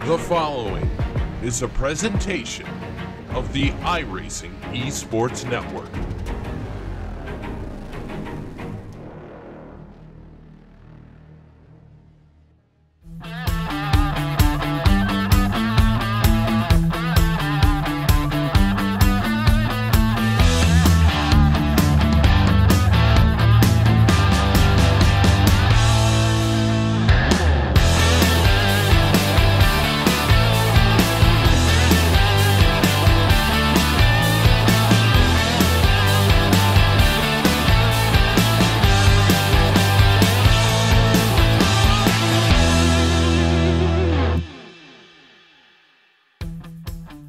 The following is a presentation of the iRacing Esports Network.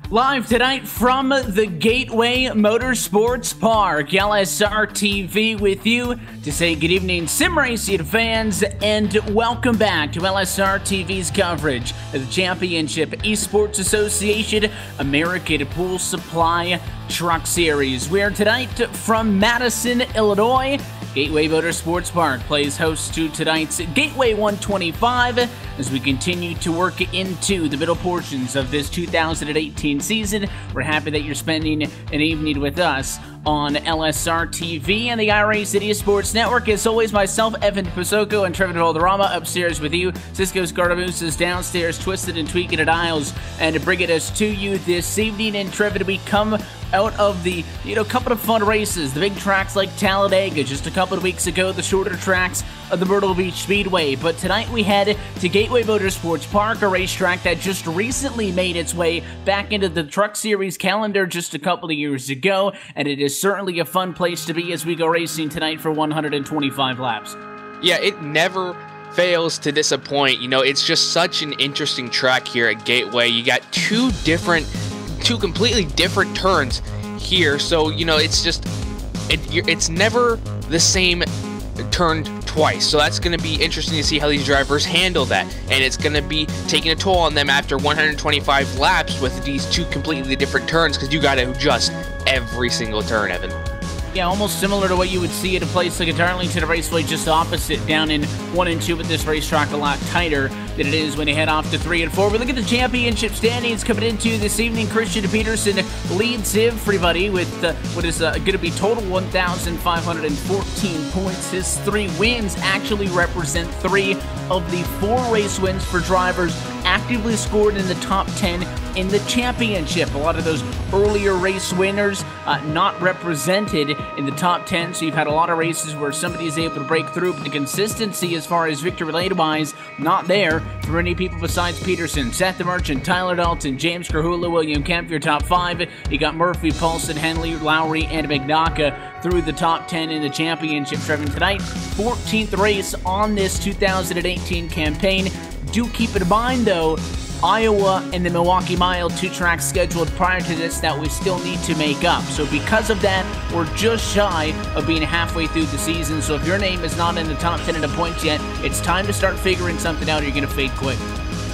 Live tonight from the Gateway Motorsports Park, LSR TV with you to say good evening, sim racing fans, and welcome back to LSR TV's coverage of the Championship Esports Association American Pool Supply Truck Series. We are tonight from Madison, Illinois. Gateway Motorsports Park plays host to tonight's Gateway 125 as we continue to work into the middle portions of this 2018 season. We're happy that you're spending an evening with us on LSR TV and the iRacing Esports Network. As always, myself, Evan Pasoko, and Trevor Valderrama upstairs with you. Cisco Scardamoose is downstairs, twisted and tweaking at aisles, and bringing us to you this evening. And Trevor, we come out of the, couple of fun races, the big tracks like Talladega just a couple of weeks ago, the shorter tracks of the Myrtle Beach Speedway. But tonight we head to Gateway Motorsports Park, a racetrack that just recently made its way back into the Truck Series calendar just a couple of years ago, and it is certainly a fun place to be as we go racing tonight for 125 laps. Yeah, it never fails to disappoint. It's just such an interesting track here at Gateway. You got two completely different turns here, so it's never the same turn twice. So that's going to be interesting to see how these drivers handle that, and it's going to be taking a toll on them after 125 laps with these two completely different turns, because you got to adjust every single turn, Evan. Yeah, almost similar to what you would see at a place like a Darlington Raceway, just opposite down in 1 and 2, with this racetrack a lot tighter than it is when you head off to 3 and 4. We look at the championship standings coming into this evening. Christian Peterson leads everybody with what is going to be total 1,514 points. His 3 wins actually represent 3 of the 4 race wins for drivers actively scored in the top 10 in the championship. A lot of those earlier race winners not represented in the top 10, so you've had a lot of races where somebody is able to break through, but the consistency as far as victory-related wise, not there for any people besides Peterson. Seth the Merchant, Tyler Dalton, James Krahula, William Kemp, your top 5. You got Murphy, Paulson, Henley, Lowry, and McNaka through the top 10 in the championship. Trevor, tonight, 14th race on this 2018 campaign. Do keep in mind, though, Iowa and the Milwaukee Mile, 2 tracks scheduled prior to this that we still need to make up. So because of that, we're just shy of being halfway through the season. So if your name is not in the top 10 in the points yet, it's time to start figuring something out or you're going to fade quick.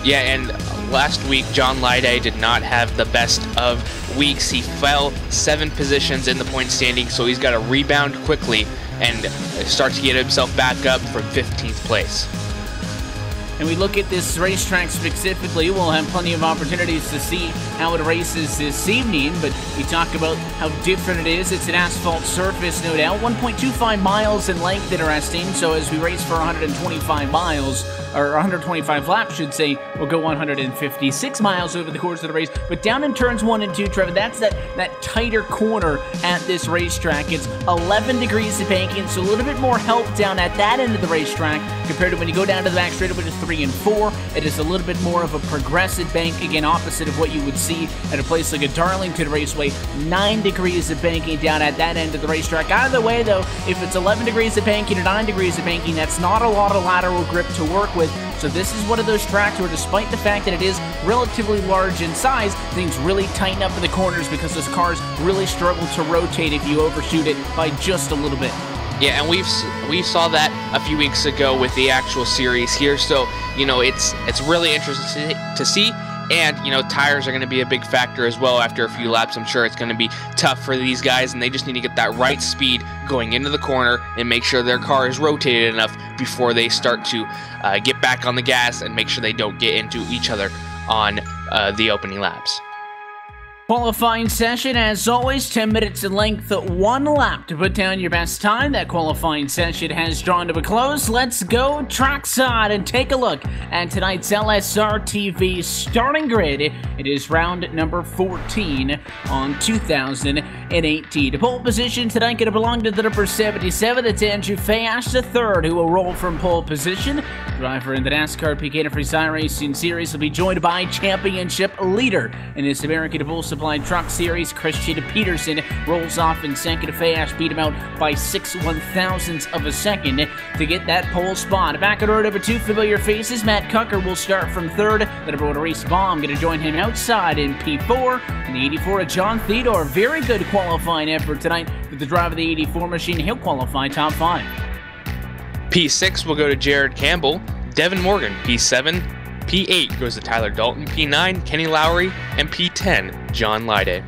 Yeah, and last week, John Lyday did not have the best of weeks. He fell 7 positions in the point standing, so he's got to rebound quickly and start to get himself back up from 15th place. And we look at this racetrack specifically, we'll have plenty of opportunities to see how it races this evening, but we talk about how different it is. It's an asphalt surface, no doubt. 1.25 miles in length, interesting. So as we race for 125 miles, or 125 laps, should say, we'll go 156 miles over the course of the race. But down in turns 1 and 2, Trevor, that's that tighter corner at this racetrack. It's 11 degrees of banking, so a little bit more help down at that end of the racetrack compared to when you go down to the back straightaway to 3 and 4. It is a little bit more of a progressive bank, again, opposite of what you would see at a place like a Darlington Raceway. 9 degrees of banking down at that end of the racetrack. Either way, though, if it's 11 degrees of banking or 9 degrees of banking, that's not a lot of lateral grip to work with. So this is one of those tracks where, despite the fact that it is relatively large in size, things really tighten up in the corners because those cars really struggle to rotate if you overshoot it by just a little bit. Yeah, and we saw that a few weeks ago with the actual series here. So it's really interesting to see. And, tires are going to be a big factor as well after a few laps. I'm sure it's going to be tough for these guys, and they just need to get that right speed going into the corner and make sure their car is rotated enough before they start to get back on the gas and make sure they don't get into each other on the opening laps. Qualifying session, as always, 10 minutes in length, 1 lap to put down your best time. That qualifying session has drawn to a close. Let's go trackside and take a look at tonight's LSR TV starting grid. It is round number 14 on 2018. The pole position tonight going to belong to the number 77. That's Andrew Fayash III, who will roll from pole position. Driver in the NASCAR PK Free iRacing Series will be joined by championship leader in this American Bull Supply Truck Series. Christian Peterson rolls off in second. Fayash beat him out by 6 1/1000ths of a second to get that pole spot. Back at row number 2, familiar faces. Matt Cucker will start from third. The number 1 Reese Baum going to join him outside in P4. And the 84 of John Theodore. Very good qualifying effort tonight with the driver of the 84 machine. He'll qualify top 5. P6 will go to Jared Campbell. Devin Morgan, P7. P8 goes to Tyler Dalton. P9, Kenny Lowry. And P10, John Lyday.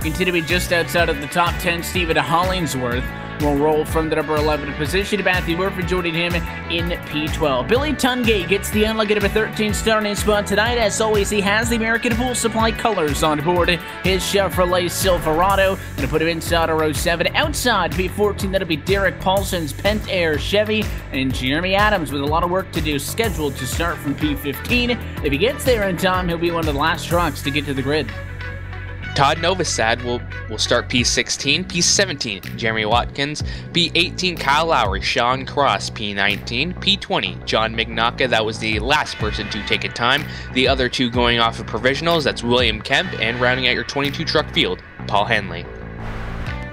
Continuing just outside of the top 10, Stephen Hollingsworth will roll from the number 11 position. Matthew Murphy joining him in P12. Billy Tungate gets the unlucky number 13 starting spot tonight. As always, he has the American Bull Supply colors on board. His Chevrolet Silverado. Going to put him inside of row 7. Outside P14, that'll be Derek Paulson's Pentair Chevy. And Jeremy Adams with a lot of work to do, scheduled to start from P15. If he gets there in time, he'll be one of the last trucks to get to the grid. Todd Novosad will start P16, P17, Jeremy Watkins, P18, Kyle Lowry, Sean Cross, P19, P20, John McNaughton. That was the last person to take a time. The other 2 going off of provisionals, that's William Kemp, and rounding out your 22 truck field, Paul Henley.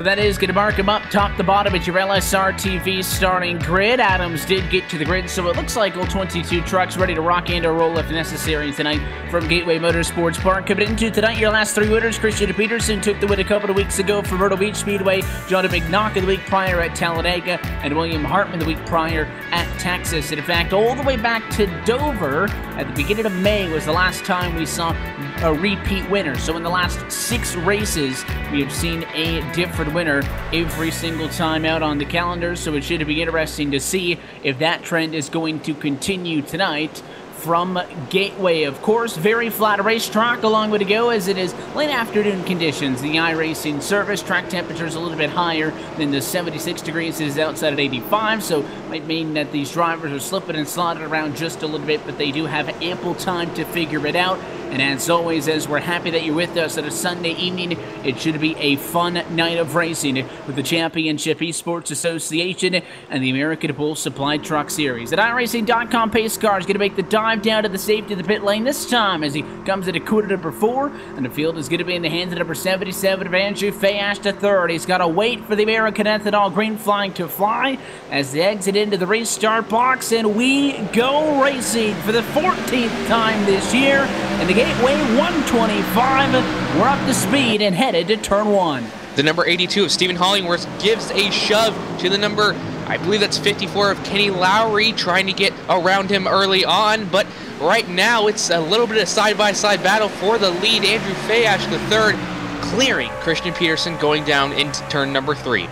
That is going to mark him up top to bottom at your LSR TV starting grid. Adams did get to the grid, so it looks like all 22 trucks ready to rock and roll if necessary tonight from Gateway Motorsports Park. Coming into tonight, your last 3 winners. Christian Peterson took the win a couple of weeks ago from Myrtle Beach Speedway. John McNaughton the week prior at Talladega, and William Hartman the week prior at Texas. And in fact, all the way back to Dover at the beginning of May was the last time we saw a repeat winner. So in the last 6 races, we have seen a different winner every single time out on the calendar, so it should be interesting to see if that trend is going to continue tonight from Gateway. Of course, very flat racetrack, a long way to go as it is late afternoon conditions. The iRacing service track temperature is a little bit higher than the 76 degrees is outside at 85, so might mean that these drivers are slipping and sliding around just a little bit, but they do have ample time to figure it out. And as always, as we're happy that you're with us on a Sunday evening, it should be a fun night of racing with the Championship Esports Association and the American Bull Supply Truck Series. At iRacing.com, pace car is going to make the dive down to the safety of the pit lane this time as he comes into quarter number 4, and the field is going to be in the hands of number 77 of Andrew Fayash III. He's got to wait for the American Ethanol green flag to fly as they exit into the restart box, and we go racing for the 14th time this year. And the Gateway 125, we're up to speed and headed to turn 1. The number 82 of Stephen Hollingworth gives a shove to the number, I believe that's 54 of Kenny Lowry, trying to get around him early on, but right now it's a little bit of side-by-side battle for the lead. Andrew Fayash III clearing Christian Peterson going down into turn number 3.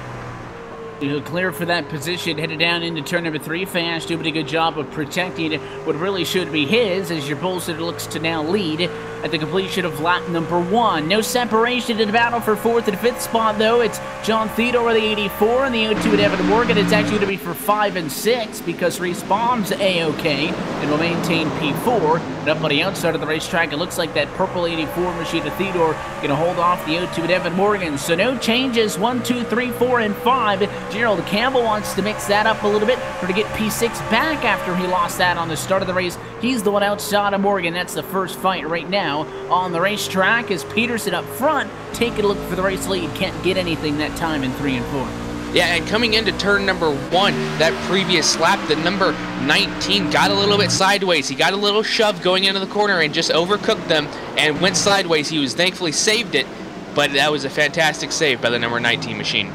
He'll clear for that position, headed down into turn number 3. Fayash doing a good job of protecting what really should be his, as your Bullster looks to now lead at the completion of lap number 1. No separation in the battle for 4th and 5th spot, though. It's John Theodore of the 84 and the 02 at Evan Morgan. It's actually going to be for 5 and 6 because Reese Baum's A-OK and will maintain P4. And up on the outside of the racetrack, it looks like that purple 84 machine of Theodore going to hold off the 02 at Evan Morgan. So no changes. 1, 2, 3, 4, and 5. Gerald Campbell wants to mix that up a little bit to get P6 back after he lost that on the start of the race. He's the one outside of Morgan. That's the first fight right now on the racetrack as Peterson up front taking a look for the race lead. Can't get anything that time in 3 and 4. Yeah, and coming into turn number 1, that previous lap, the number 19 got a little bit sideways. He got a little shove going into the corner and just overcooked them and went sideways. He was thankfully saved it, but that was a fantastic save by the number 19 machine.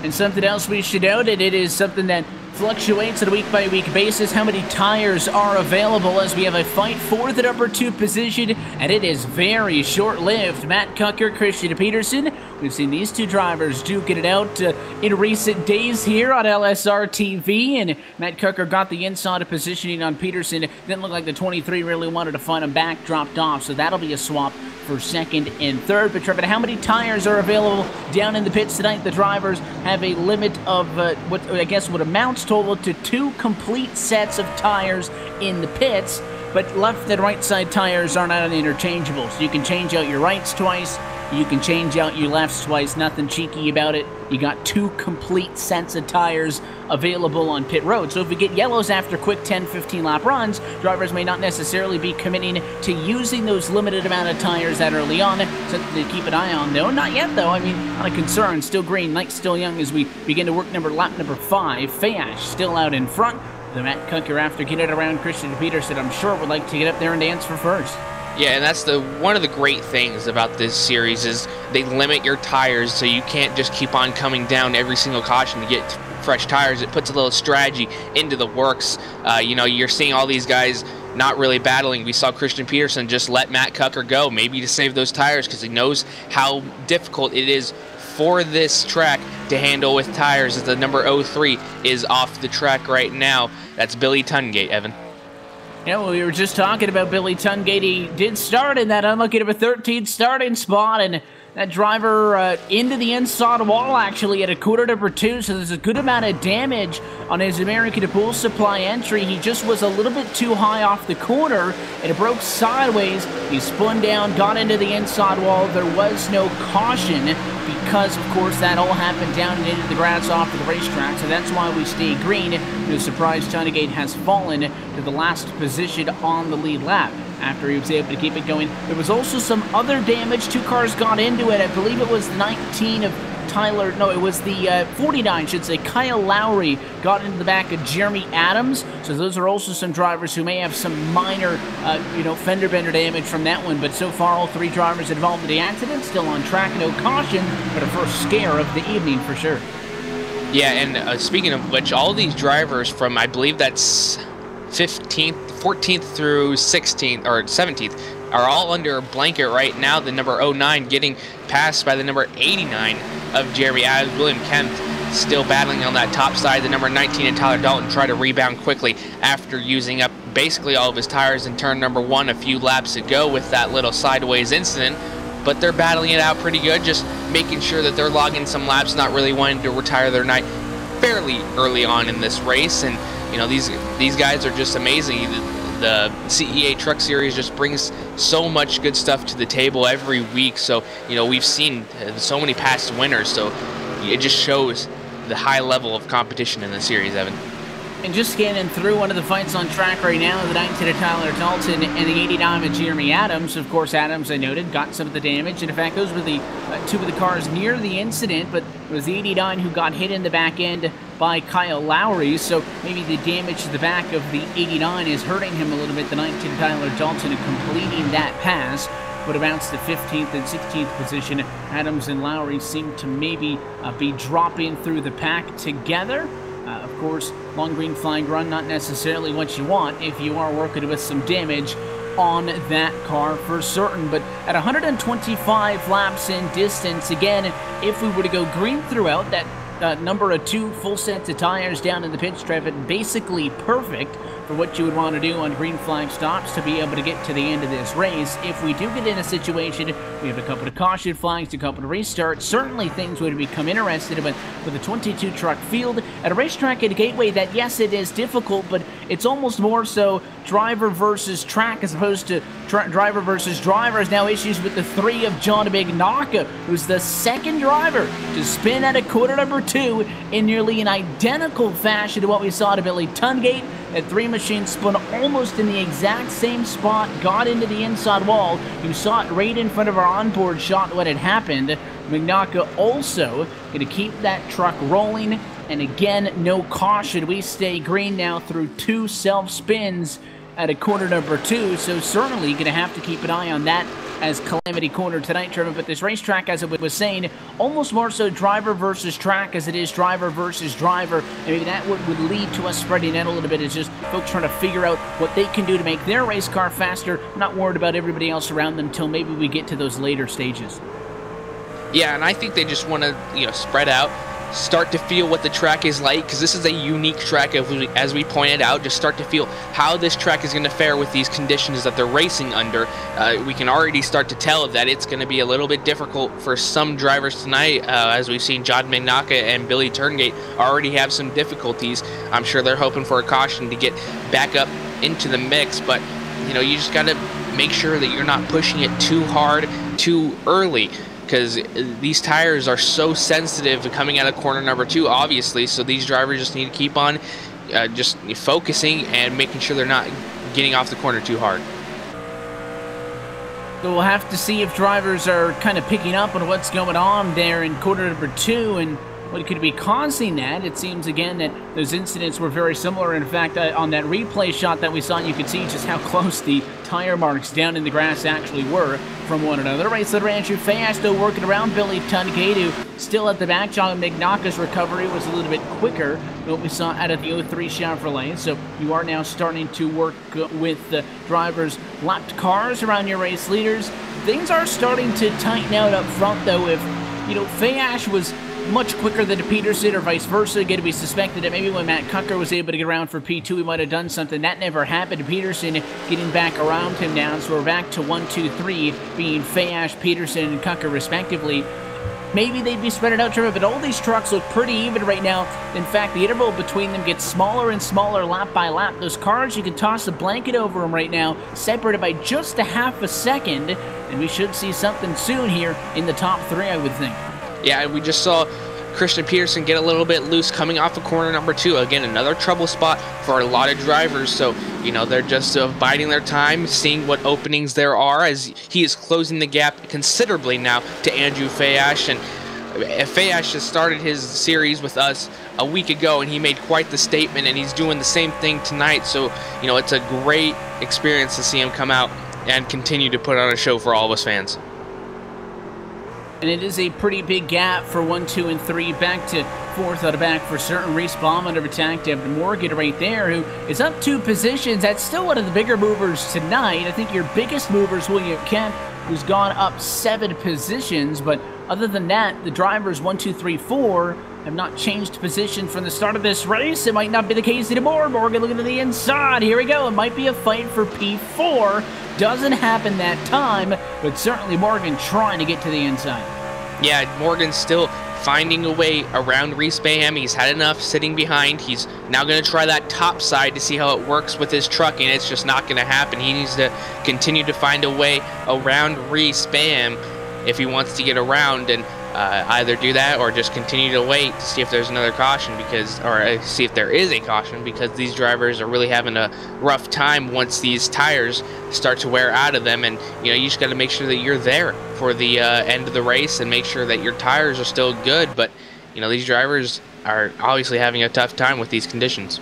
And something else we should note, and it is something that fluctuates on a week-by-week basis. How many tires are available as we have a fight for the number 2 position, and it is very short-lived. Matt Cucker, Christian Peterson. We've seen these two drivers duking it out in recent days here on LSR TV, and Matt Cucker got the inside of positioning on Peterson. Didn't look like the 23 really wanted to find him back, dropped off, so that'll be a swap for second and third. But Trevor, how many tires are available down in the pits tonight? The drivers have a limit of what amounts total to 2 complete sets of tires in the pits, but left and right side tires are not interchangeable, so you can change out your rights twice, you can change out your lefts twice, nothing cheeky about it. You got 2 complete sets of tires available on pit road. So if we get yellows after quick 10-15 lap runs, drivers may not necessarily be committing to using those limited amount of tires that early on. Something to keep an eye on, though. Not yet, though. I mean, not a concern. Still green, night's still young as we begin to work lap number 5. Fayash still out in front. The Matt Cucker, after getting around Christian Peterson, I'm sure would like to get up there and dance for first. Yeah, and that's one of the great things about this series is they limit your tires, so you can't just keep on coming down every single caution to get fresh tires. It puts a little strategy into the works. You're seeing all these guys not really battling. We saw Christian Peterson just let Matt Cucker go, maybe to save those tires, because he knows how difficult it is for this track to handle with tires, as the number 03 is off the track right now. That's Billy Tungate, Evan. Yeah, well, we were just talking about Billy Tungate. He did start in that unlucky number 13 starting spot, and that driver into the inside wall, actually, at a quarter number 2, so there's a good amount of damage on his American Pool Supply entry. He just was a little bit too high off the corner, and it broke sideways. He spun down, got into the inside wall. There was no caution because, of course, that all happened down and into the grass off of the racetrack, so that's why we stay green. No surprise, Tungate has fallen to the last position on the lead lap after he was able to keep it going. There was also some other damage. 2 cars got into it. I believe it was the 19 of Tyler, no, it was the 49, should say. Kyle Lowry got into the back of Jeremy Adams, so those are also some drivers who may have some minor, fender bender damage from that one, but so far all 3 drivers involved in the accident still on track, no caution, but a first scare of the evening for sure. Yeah, and speaking of which, all these drivers from, I believe that's 14th through 16th, or 17th, are all under a blanket right now. The number 09 getting passed by the number 89 of Jeremy Adams. William Kemp still battling on that top side. The number 19 and Tyler Dalton try to rebound quickly after using up basically all of his tires in turn number 1 a few laps ago with that little sideways incident. But they're battling it out pretty good, just making sure that they're logging some laps, not really wanting to retire their night fairly early on in this race. And these guys are just amazing. The CEA Truck Series just brings so much good stuff to the table every week. So, we've seen so many past winners. So it just shows the high level of competition in the series, Evan. And just scanning through one of the fights on track right now, the 19 of Tyler Dalton and the 89 of Jeremy Adams. Of course, Adams, I noted, got some of the damage. And in fact, those were the 2 of the cars near the incident, but it was the 89 who got hit in the back end by Kyle Lowry. So maybe the damage to the back of the 89 is hurting him a little bit. The 19 Tyler Dalton completing that pass, what amounts to 15th and 16th position. Adams and Lowry seem to maybe be dropping through the pack together. Of course, long green flag run, not necessarily what you want if you are working with some damage on that car for certain. But at 125 laps in distance, again, if we were to go green throughout, that number of 2 full sets of tires down in the pit strip, basically perfect for what you would want to do on green flag stops to be able to get to the end of this race. If we do get in a situation, we have a couple of caution flags, a couple of restarts, certainly things would become interesting, but with a 22 truck field at a racetrack at a Gateway, that yes, it is difficult, but it's almost more so driver versus track as opposed to driver versus drivers. Now issues with the 3 of John Bignaka, who's the second driver to spin at a quarter number 2 in nearly an identical fashion to what we saw to Billy Tungate. That 3 machine spun almost in the exact same spot, got into the inside wall. You saw it right in front of our onboard shot what had happened. Bignaka also going to keep that truck rolling. And again, no caution. We stay green now through 2 self-spins at a quarter number 2, so certainly going to have to keep an eye on that as Calamity Corner tonight, Trevor. But this racetrack, as I was saying, almost more so driver versus track as it is driver versus driver. And maybe that would lead to us spreading out a little bit. It's just folks trying to figure out what they can do to make their race car faster, not worried about everybody else around them until maybe we get to those later stages. Yeah, and I think they just want to, spread out, start to feel what the track is like, because this is a unique track, as we pointed out. Just start to feel how this track is going to fare with these conditions that they're racing under. We can already start to tell that it's going to be a little bit difficult for some drivers tonight, as we've seen John McNaughton and Billy Turngate already have some difficulties. I'm sure they're hoping for a caution to get back up into the mix, but you just got to make sure that you're not pushing it too hard too early, because these tires are so sensitive coming out of corner number 2, obviously. So these drivers just need to keep on just focusing and making sure they're not getting off the corner too hard. So we'll have to see if drivers are kind of picking up on what's going on there in corner number 2 and what could be causing that. It seems, again, that those incidents were very similar. In fact, on that replay shot that we saw, you could see just how close the tire marks down in the grass actually were from one another. Race leader Andrew Fayas still working around Billy Turngate, who still at the back. John McNaughton's recovery was a little bit quicker than what we saw out of the 03 Chevrolet. So you are now starting to work with the drivers' lapped cars around your race leaders. Things are starting to tighten out up front, though. If, Fayas was much quicker than Peterson or vice versa, going to be suspected that maybe when Matt Cucker was able to get around for P2, he might have done something. That never happened. Peterson getting back around him now, so we're back to 1, 2, 3, being Fayas, Peterson, and Cucker respectively. Maybe they'd be spread out, Trevor, but all these trucks look pretty even right now. In fact, the interval between them gets smaller and smaller lap by lap. Those cars, you can toss a blanket over them right now, separated by just a half a second, and we should see something soon here in the top 3, I would think. Yeah, we just saw Christian Peterson get a little bit loose coming off of corner number 2. Again, another trouble spot for a lot of drivers. So, they're just biding their time, seeing what openings there are, as he is closing the gap considerably now to Andrew Fayas. And Fayas just started his series with us a week ago, and he made quite the statement, and he's doing the same thing tonight. So, it's a great experience to see him come out and continue to put on a show for all of us fans. And it is a pretty big gap for 1, 2, and 3. Back to 4th out of back for certain. Reese Baum under attack. Devin Morgan right there, who is up 2 positions. That's still one of the bigger movers tonight. I think your biggest mover is William Kemp, who's gone up 7 positions. But other than that, the drivers 1, 2, 3, 4 have not changed position from the start of this race. It might not be the case anymore. Morgan looking to the inside. Here we go. It might be a fight for P4. Doesn't happen that time, but certainly Morgan trying to get to the inside. Yeah, Morgan's still finding a way around Reese Bayham. He's had enough sitting behind. He's now going to try that top side to see how it works with his truck, and it's just not going to happen. He needs to continue to find a way around Reese Bayham if he wants to get around, and either do that or just continue to wait to see if there's another caution, or see if there is a caution, because these drivers are really having a rough time once these tires start to wear out of them. And you just got to make sure that you're there for the end of the race and make sure that your tires are still good. But these drivers are obviously having a tough time with these conditions.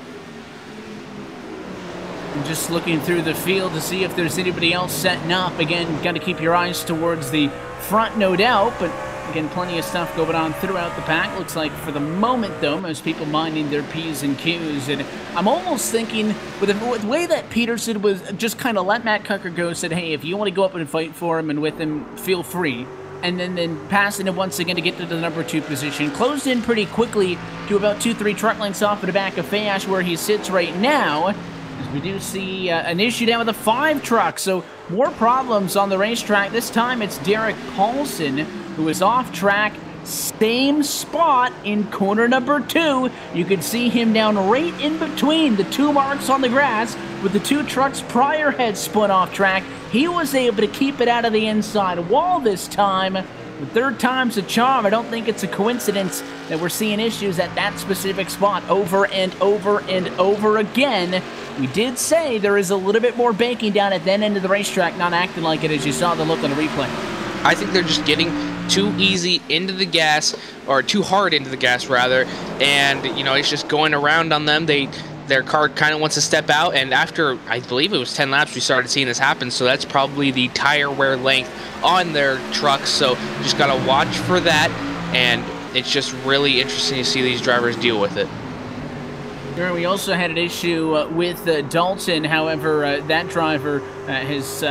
Just looking through the field to see if there's anybody else setting up. Again, got to keep your eyes towards the front, no doubt, but again, plenty of stuff going on throughout the pack. Looks like for the moment, though, most people minding their P's and Q's. And I'm almost thinking, with the way that Peterson was just kind of let Matt Cucker go, said, hey, if you want to go up and fight for him and with him, feel free. And then passing it once again to get to the number 2 position. Closed in pretty quickly to about 2-3 truck lengths off of the back of Fayas, where he sits right now. As we do see an issue down with the 5 truck. So more problems on the racetrack. This time it's Derek Paulson, who is off track, same spot in corner number 2. You can see him down right in between the 2 marks on the grass with the 2 trucks prior had spun off track. He was able to keep it out of the inside wall this time. The 3rd time's a charm. I don't think it's a coincidence that we're seeing issues at that specific spot over and over and over again. We did say there is a little bit more banking down at that end of the racetrack, not acting like it as you saw the look on the replay. I think they're just getting too easy into the gas, or too hard into the gas rather, and it's just going around on them. They their car kind of wants to step out, and after, I believe it was 10 laps, we started seeing this happen, so that's probably the tire wear length on their trucks, so just got to watch for that, and it's just really interesting to see these drivers deal with it. Sure, we also had an issue with Dalton. However, that driver has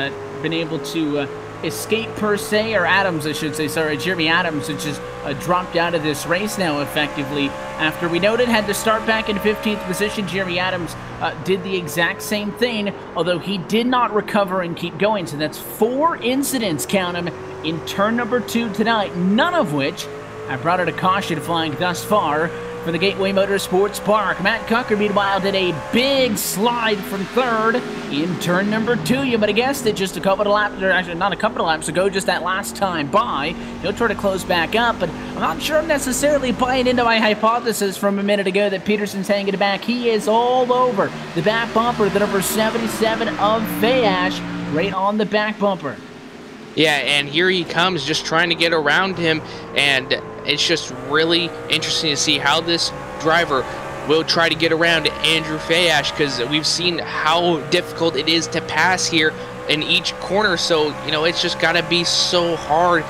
been able to escape per se, or Adams, I should say. Sorry, Jeremy Adams, has just dropped out of this race now effectively. After we noted had to start back in 15th position, Jeremy Adams did the exact same thing, although he did not recover and keep going. So that's 4 incidents, count them, in turn number 2 tonight, none of which have brought out a caution flag thus far for the Gateway Motorsports Park. Matt Cucker, meanwhile, did a big slide from 3rd in turn number 2. You might have guessed it, just a couple of laps, or actually not a couple of laps ago, just that last time by. He'll try to close back up, but I'm not sure I'm necessarily buying into my hypothesis from a minute ago that Peterson's hanging it back. He is all over the back bumper, the number 77 of Fayash, right on the back bumper. Yeah, and here he comes just trying to get around him, and it's just really interesting to see how this driver will try to get around Andrew Fayash, because we've seen how difficult it is to pass here in each corner. So, you know, it's just got to be so hard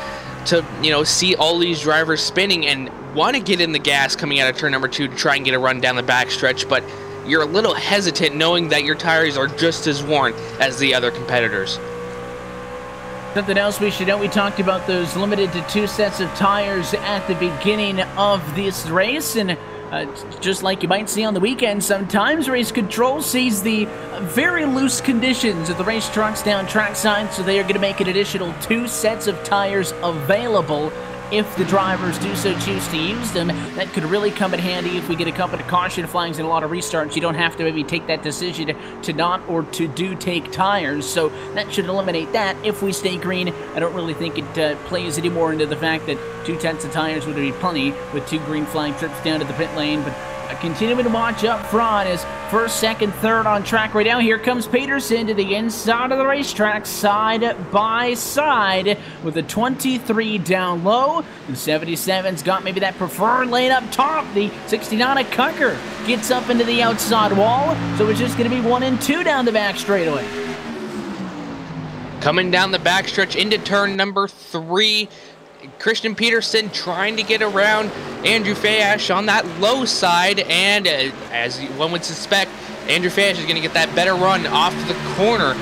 to, you know, see all these drivers spinning and want to get in the gas coming out of turn number 2 to try and get a run down the backstretch, but you're a little hesitant knowing that your tires are just as worn as the other competitors. Something else we should know, we talked about those limited to 2 sets of tires at the beginning of this race, and just like you might see on the weekend, sometimes race control sees the very loose conditions of the race trucks down trackside, so they are going to make an additional 2 sets of tires available if the drivers do so choose to use them. That could really come in handy if we get a couple of caution flags and a lot of restarts. You don't have to maybe take that decision to not or to do take tires, so that should eliminate that. If we stay green, I don't really think it plays any more into the fact that 2 sets of tires would be plenty with 2 green flag trips down to the pit lane, but continuing to watch up front as 1st, 2nd, 3rd on track right now. Here comes Peterson to the inside of the racetrack, side by side, with the 23 down low. The 77's got maybe that preferred lane up top. The 69 of Cucker gets up into the outside wall, so it's just going to be 1 and 2 down the back straightaway. Coming down the backstretch into turn number 3, Christian Peterson trying to get around Andrew Fayash on that low side, and as one would suspect, Andrew Fayash is going to get that better run off the corner,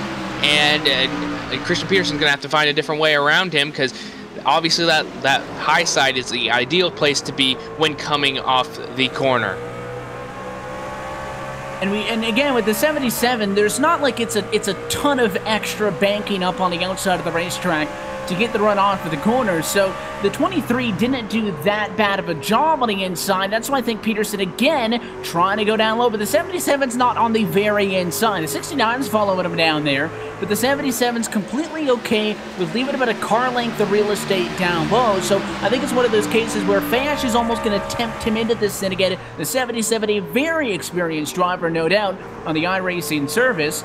and Christian Peterson's going to have to find a different way around him, because obviously that high side is the ideal place to be when coming off the corner. And again, with the 77, there's not like it's a ton of extra banking up on the outside of the racetrack to get the run off of the corner, so the 23 didn't do that bad of a job on the inside. That's why I think Peterson, again, trying to go down low, but the 77's not on the very inside. The 69's following him down there, but the 77's completely okay with leaving about a car length of real estate down low, so I think it's one of those cases where Fayash is almost going to tempt him into this thing again. The 77, a very experienced driver, no doubt, on the iRacing service.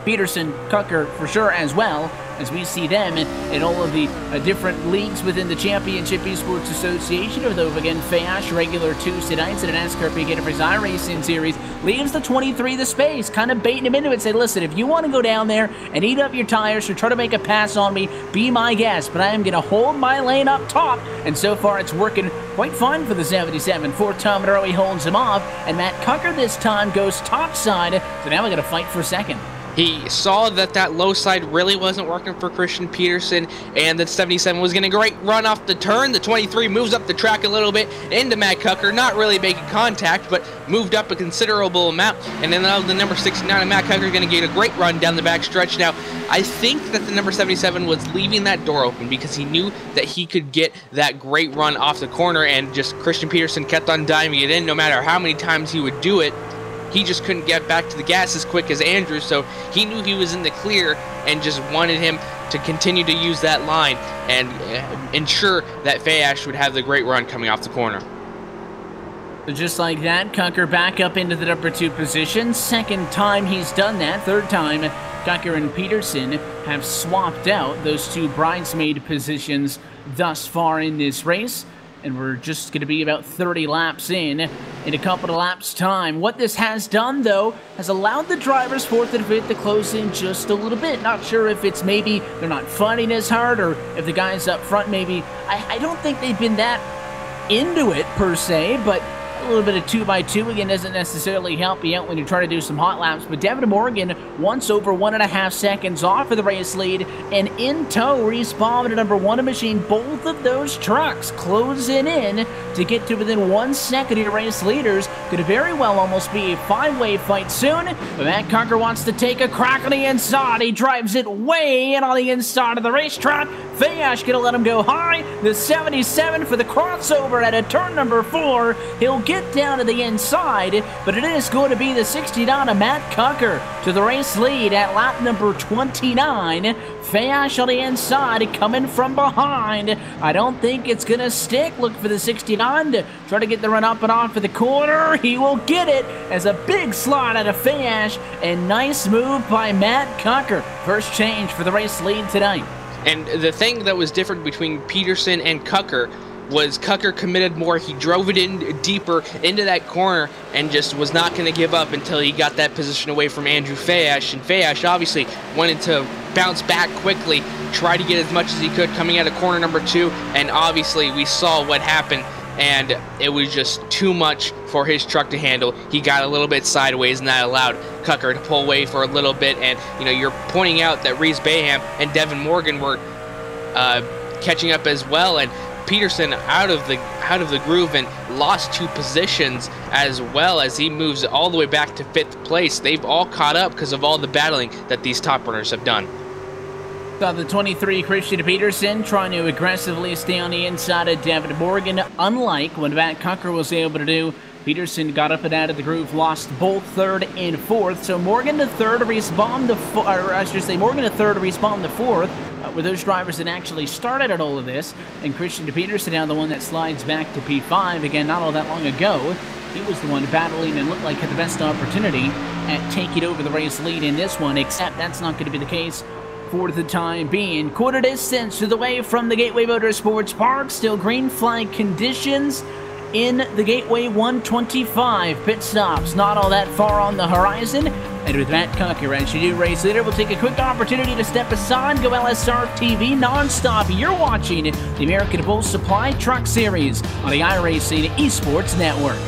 Peterson, Cucker for sure as well, as we see them in all of the different leagues within the Championship Esports Association. Although, again, Fayash, regular Tuesday nights at an NASCAR Beginner for his iRacing series, leaves the 23 the space, kind of baiting him into it, say, listen, if you want to go down there and eat up your tires or try to make a pass on me, be my guest, but I am going to hold my lane up top, and so far it's working quite fine for the 77. 4th time in a row he holds him off, and Matt Cucker this time goes topside, so now we're going to fight for 2nd. He saw that low side really wasn't working for Christian Peterson, and that 77 was getting a great run off the turn. The 23 moves up the track a little bit into Matt Cucker, not really making contact, but moved up a considerable amount. And then the number 69 of Matt Cucker going to get a great run down the back stretch. Now, I think that the number 77 was leaving that door open because he knew that he could get that great run off the corner, and just Christian Peterson kept on diving it in no matter how many times he would do it. He just couldn't get back to the gas as quick as Andrew, so he knew he was in the clear and just wanted him to continue to use that line and ensure that Fayash would have the great run coming off the corner. So just like that, Cucker back up into the number 2 position. 2nd time he's done that. 3rd time, Cucker and Peterson have swapped out those 2 bridesmaid positions thus far in this race. and we're just going to be about 30 laps in a couple of laps' time. What this has done, though, has allowed the drivers fourth and fifth to close in just a little bit. Not sure if it's maybe they're not fighting as hard, or if the guys up front maybe, I don't think they've been that into it per se, but a little bit of 2x2 again doesn't necessarily help you out when you try to do some hot laps. But Devin Morgan once over 1.5 seconds off of the race lead, and in tow Respawn at number 1 machine. Both of those trucks closing in to get to within 1 second of your race leaders. Could very well almost be a 5-way fight soon. But Matt Cocker wants to take a crack on the inside. He drives it way in on the inside of the racetrack. Fayash gonna let him go high. The 77 for the crossover at a turn number 4. He'll get down to the inside, but it is going to be the 69 of Matt Cocker to the race lead at lap number 29. Fayash on the inside coming from behind. I don't think it's gonna stick. Look for the 69 to try to get the run up and off of the corner. He will get it as a big slide out of Fayash, and nice move by Matt Cocker. First change for the race lead tonight. And the thing that was different between Peterson and Cocker was Cocker committed more. He drove it in deeper into that corner and just was not going to give up until he got that position away from Andrew Fayash. And Fayash obviously wanted to bounce back quickly, try to get as much as he could coming out of corner number 2. And obviously we saw what happened, and it was just too much for his truck to handle. He got a little bit sideways, and that allowed Cocker to pull away for a little bit. And you know, you're pointing out that Reese Bayham and Devin Morgan were catching up as well, and Peterson out of the groove and lost 2 positions as well as he moves all the way back to 5th place. They've all caught up because of all the battling that these top runners have done. Got the 23 Christian Peterson trying to aggressively stay on the inside of Devin Morgan, unlike what Matt Cocker was able to do. Peterson got up and out of the groove, lost both 3rd and 4th. So Morgan to 3rd, Respawn to 4th, or I should say Morgan to 3rd, Respawn to 4th. Were those drivers that actually started at all of this. And Christian Peterson now the one that slides back to P5. Again, not all that long ago, he was the one battling and looked like had the best opportunity at taking over the race lead in this one, except that's not going to be the case for the time being. Quarter distance to the way from the Gateway Motorsports Park. Still green flag conditions in the Gateway 125. Pit stops not all that far on the horizon. And with Matt Cocker as your new race leader, we'll take a quick opportunity to step aside, go LSR TV nonstop. You're watching the American Bull Supply Truck Series on the iRacing Esports Network.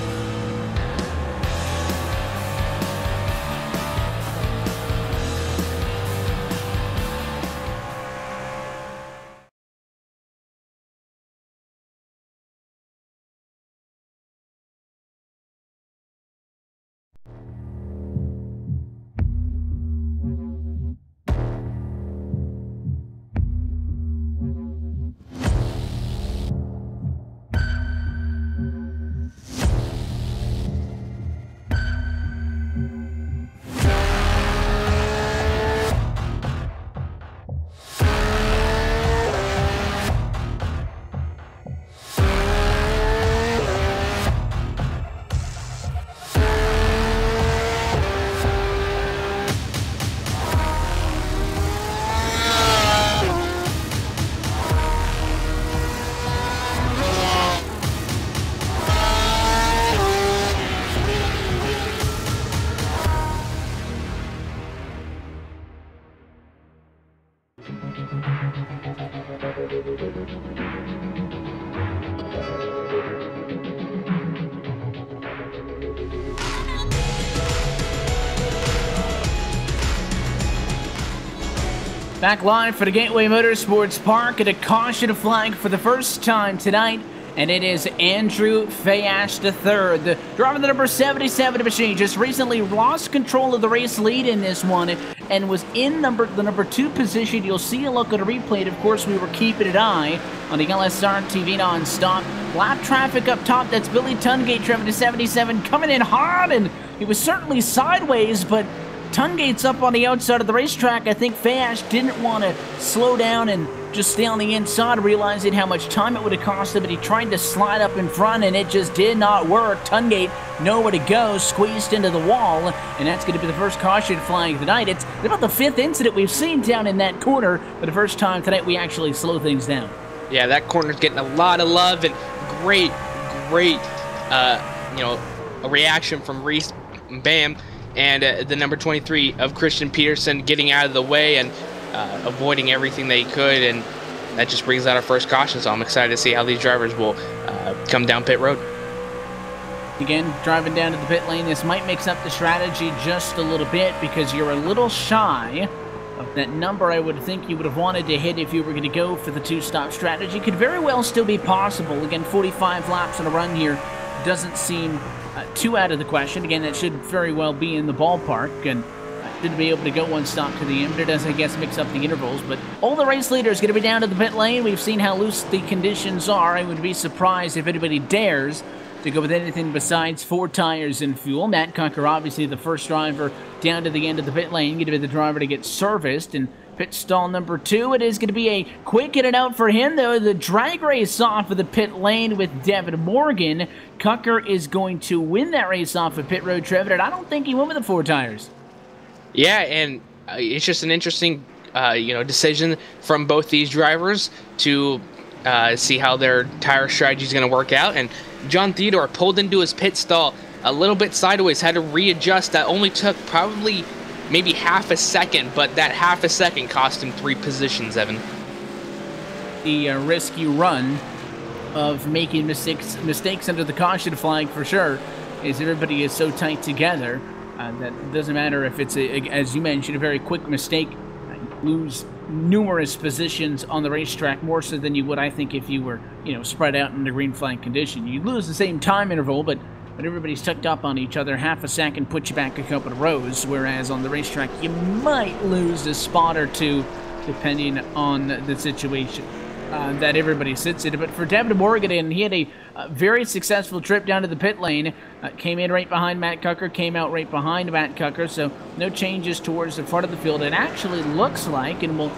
Back live for the Gateway Motorsports Park at a caution flag for the first time tonight, and it is Andrew Fayash III, the driver of the number 77 machine. Just recently lost control of the race lead in this one and was in the number 2 position. You'll see a look at a replay. Of course, we were keeping an eye on the LSR TV nonstop. Lap traffic up top. That's Billy Tungate driving to 77, coming in hard, and he was certainly sideways, but Tungate's up on the outside of the racetrack. I think Fayash didn't want to slow down and just stay on the inside, realizing how much time it would have cost him, but he tried to slide up in front, and it just did not work. Tungate, nowhere to go, squeezed into the wall, and that's going to be the first caution flag of the night. It's about the 5th incident we've seen down in that corner, but the first time tonight we actually slow things down. Yeah, that corner's getting a lot of love, and great, you know, a reaction from Reese Bam and the number 23 of Christian Peterson getting out of the way and avoiding everything they could, and that just brings out our first caution. So I'm excited to see how these drivers will come down pit road. Again, driving down to the pit lane, this might mix up the strategy just a little bit because you're a little shy of that number I would think you would have wanted to hit if you were going to go for the two-stop strategy. Could very well still be possible. Again, 45 laps on a run here doesn't seem too out of the question. Again, that should very well be in the ballpark, and should be able to go one stop to the end, but it does, I guess, mix up the intervals. But all the race leaders going to be down to the pit lane. We've seen how loose the conditions are. I would be surprised if anybody dares to go with anything besides 4 tires and fuel. Matt Cucker, obviously the first driver down to the end of the pit lane, going to be the driver to get serviced. And pit stall number 2, it is going to be a quick in and out for him, though. The drag race off of the pit lane with Devin Morgan. Cucker is going to win that race off of pit road, Trevor, and I don't think he went with the 4 tires. Yeah, and it's just an interesting, you know, decision from both these drivers to see how their tire strategy is going to work out. And John Theodore pulled into his pit stall a little bit sideways, had to readjust. That only took probably maybe half a second, but that half a second cost him 3 positions, Evan. The risky run of making mistakes under the caution flag for sure is everybody is so tight together. That doesn't matter if it's, as you mentioned, a very quick mistake. You lose numerous positions on the racetrack, more so than you would, I think, if you were, you know, spread out in the green flag condition. You lose the same time interval, but everybody's tucked up on each other. Half a second puts you back a couple of rows, whereas on the racetrack, you might lose a spot or 2, depending on the situation that everybody sits in. But for Devin Morgan, and he had a very successful trip down to the pit lane. Came in right behind Matt Cucker, came out right behind Matt Cucker, so no changes towards the front of the field. It actually looks like, and we'll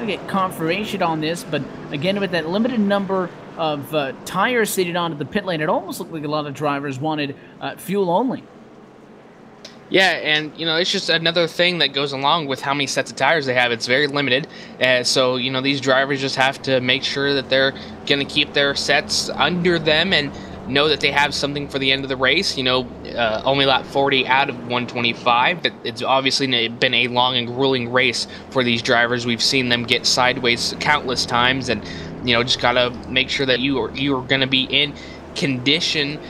get confirmation on this, but again, with that limited number of tires seated onto the pit lane, it almost looked like a lot of drivers wanted fuel only. Yeah, and, you know, it's just another thing that goes along with how many sets of tires they have. It's very limited. So, you know, these drivers just have to make sure that they're going to keep their sets under them and know that they have something for the end of the race. You know, only lap 40 out of 125. It's obviously been a long and grueling race for these drivers. We've seen them get sideways countless times, and, you know, just got to make sure that you are going to be in condition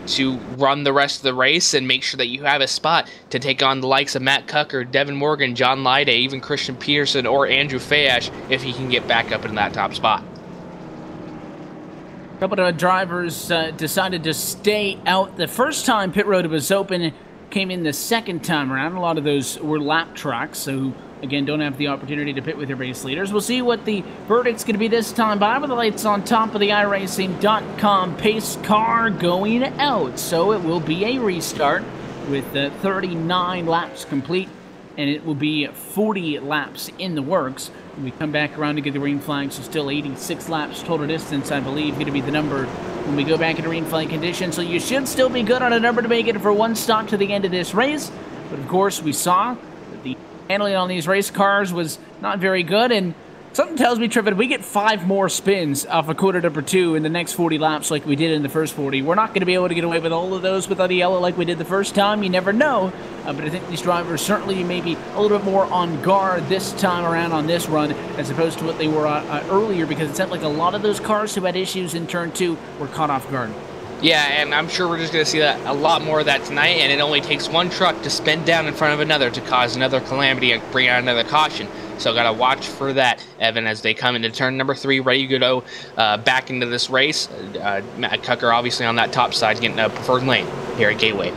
to run the rest of the race and make sure that you have a spot to take on the likes of Matt Cucker, Devin Morgan, John Lyday, even Christian Peterson or Andrew Fayash if he can get back up in that top spot. A couple of drivers decided to stay out the first time pit road was open, came in the second time around. A lot of those were lap trucks, so again, don't have the opportunity to pit with their race leaders. We'll see what the verdict's going to be this time by with the lights on top of the iRacing.com pace car going out. So it will be a restart with 39 laps complete, and it will be 40 laps in the works. When we come back around to get the green flag, so still 86 laps total distance, I believe, going to be the number when we go back into green flag condition. So you should still be good on a number to make it for one stop to the end of this race. But of course, we saw that the handling on these race cars was not very good, and something tells me, Trevor, we get 5 more spins off of quarter number 2 in the next 40 laps like we did in the first 40. We're not going to be able to get away with all of those without a yellow like we did the first time. You never know, but I think these drivers certainly maybe a little bit more on guard this time around on this run as opposed to what they were earlier, because it sounded like a lot of those cars who had issues in turn 2 were caught off guard. Yeah, and I'm sure we're just going to see a lot more of that tonight, and it only takes one truck to spin down in front of another to cause another calamity and bring out another caution. So got to watch for that, Evan, as they come into turn number 3, ready to go back into this race. Matt Cucker obviously on that top side getting a preferred lane here at Gateway.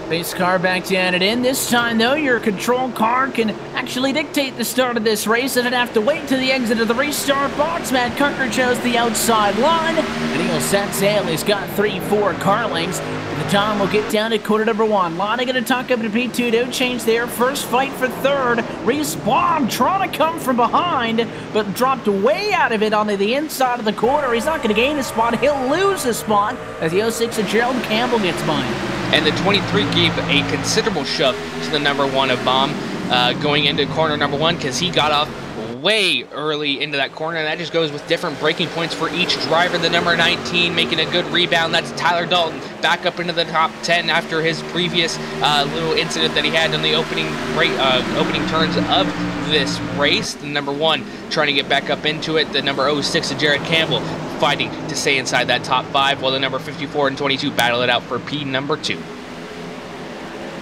Pace car back down and in. This time, though, your control car can actually dictate the start of this race. And have to wait to the exit of the restart box. Matt Cucker chose the outside line, and he'll set sail. He's got 3-4 car lengths. The time will get down to quarter number 1. Lana going to tuck up to P2. No change there. First fight for third. Reese Baum trying to come from behind, but dropped way out of it onto the inside of the quarter. He's not going to gain a spot. He'll lose a spot as the 06 of Gerald Campbell gets by him. And the 23 gave a considerable shove to the number 1 of Baum going into corner number 1, because he got off way early into that corner, and that just goes with different braking points for each driver. The number 19 making a good rebound. That's Tyler Dalton back up into the top 10 after his previous little incident that he had in the opening turns of this race. The number 1 trying to get back up into it. The number 06 of Jared Campbell fighting to stay inside that top 5, while the number 54 and 22 battle it out for P number 2.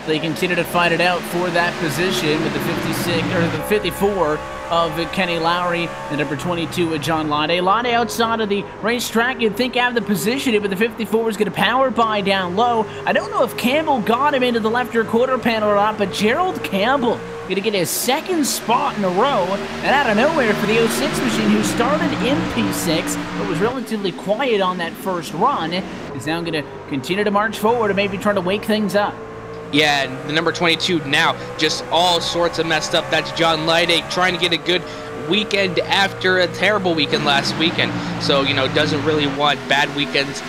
They continue to fight it out for that position with the 56 or the 54 of Kenny Lowry, the number 22 of John Lade. Lade outside of the racetrack, you'd think out of the position, but the 54 is going to power by down low. I don't know if Campbell got him into the left rear quarter panel or not, but Gerald Campbell going to get his 2nd spot in a row, and out of nowhere for the 06 machine, who started in P6 but was relatively quiet on that first run, is now going to continue to march forward and maybe try to wake things up. Yeah, and the number 22 now just all sorts of messed up. That's John Lydig trying to get a good weekend after a terrible weekend last weekend. So, you know, doesn't really want bad weekends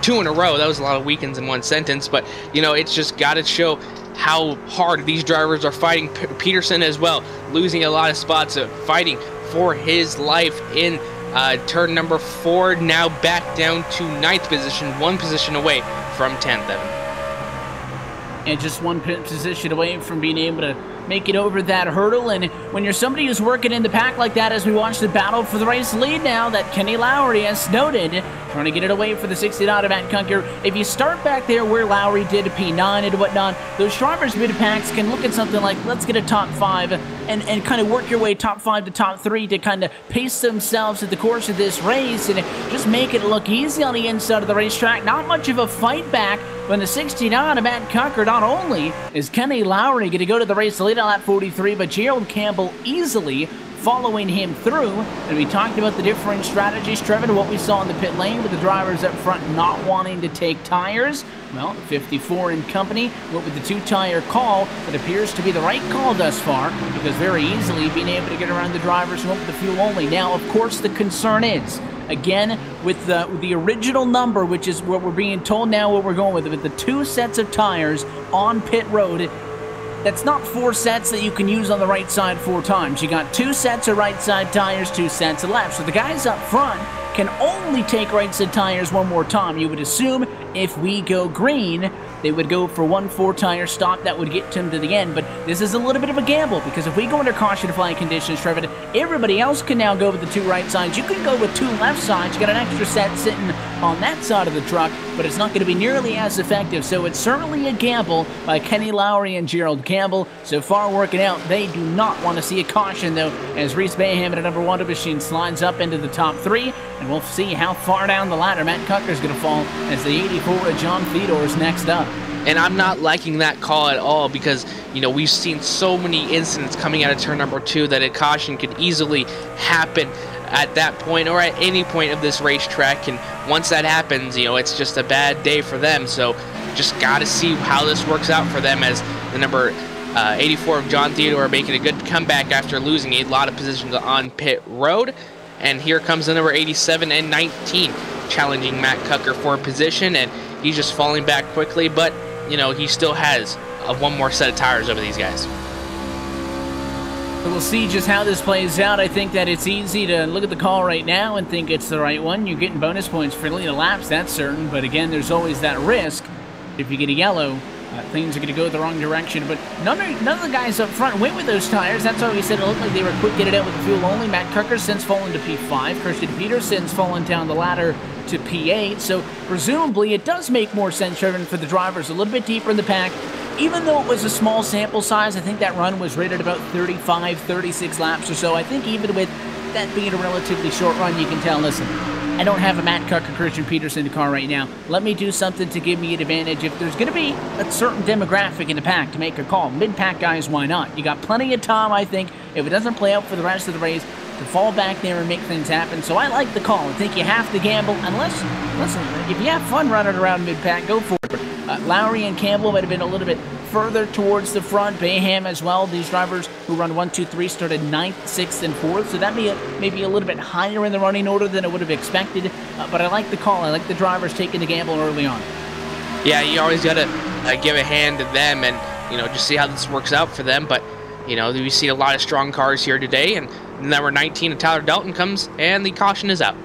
2 in a row. That was a lot of weekends in one sentence. But, you know, it's just got to show how hard these drivers are fighting. Peterson as well, losing a lot of spots, fighting for his life in turn number 4. Now back down to 9th position, 1 position away from 10th, Evan. And just 1 position away from being able to make it over that hurdle. And when you're somebody who's working in the pack like that, as we watch the battle for the race lead now, that Kenny Lowry has noted, trying to get it away for the 69 of Matt Kunker. If you start back there where Lowry did a P9 and whatnot, those drivers mid-packs can look at something like, let's get a top 5 and kind of work your way top 5 to top 3 to kind of pace themselves at the course of this race and just make it look easy on the inside of the racetrack. Not much of a fight back when the 69 of Matt Kunker. Not only is Kenny Lowry going to go to the race lead on lap 43, but Gerald Campbell easily following him through. And we talked about the differing strategies, Trevor, what we saw in the pit lane with the drivers up front not wanting to take tires. Well, 54 and company went with the 2-tire call that appears to be the right call thus far, because very easily being able to get around the drivers who went with the fuel only. Now, of course, the concern is, again, with the original number, which is what we're being told now what we're going with the 2 sets of tires on pit road, that's not 4 sets that you can use on the right side 4 times. You got 2 sets of right side tires, 2 sets of left. So the guys up front can only take right side tires 1 more time. You would assume if we go green, they would go for 1 4-tire stop that would get them to the end. But this is a little bit of a gamble, because if we go under caution flying conditions, Trevor, everybody else can now go with the 2 right sides. You can go with 2 left sides. You got an extra set sitting on that side of the truck, but it's not going to be nearly as effective. So it's certainly a gamble by Kenny Lowry and Gerald Campbell. So far working out, they do not want to see a caution, though, as Reese Bayham at number 1 machine slides up into the top 3. And we'll see how far down the ladder Matt Kunker is going to fall, as the 84 of John Fedor is next up. And I'm not liking that call at all, because, you know, we've seen so many incidents coming out of turn number 2 that a caution could easily happen at that point or at any point of this racetrack. And once that happens, you know, it's just a bad day for them. So just got to see how this works out for them, as the number 84 of John Theodore making a good comeback after losing a lot of positions on pit road. And here comes the number 87 and 19 challenging Matt Kunker for position, and he's just falling back quickly, but, you know, he still has 1 more set of tires over these guys. So we'll see just how this plays out. I think that it's easy to look at the call right now and think it's the right one. You're getting bonus points for leading laps, that's certain, but again, there's always that risk. If you get a yellow, things are going to go the wrong direction. But none of the guys up front went with those tires. That's why we said it looked like they were quick to get it out with the fuel only. Matt Kunker since fallen to P5. Christian Peterson's fallen down the ladder to P8. So presumably it does make more sense, Trevor, for the drivers a little bit deeper in the pack. Even though it was a small sample size, I think that run was rated about 35, 36 laps or so. I think even with that being a relatively short run, you can tell, listen, I don't have a Matt Kunker, Christian Peterson car right now. Let me do something to give me an advantage. If there's going to be a certain demographic in the pack to make a call, mid-pack guys, why not? You got plenty of time, I think, if it doesn't play out for the rest of the race, to fall back there and make things happen. So I like the call. I think you have to gamble, unless, listen, if you have fun running around mid-pack, go for it. Lowry and Campbell might have been a little bit further towards the front. Bayham as well. These drivers who run 1, 2, 3 started 9th, 6th, and 4th. So that maybe a little bit higher in the running order than I would have expected. But I like the call. I like the drivers taking the gamble early on. Yeah, you always got to give a hand to them and, you know, just see how this works out for them. But You know, we've seen a lot of strong cars here today, and number 19 of Tyler Dalton comes, and the caution is out.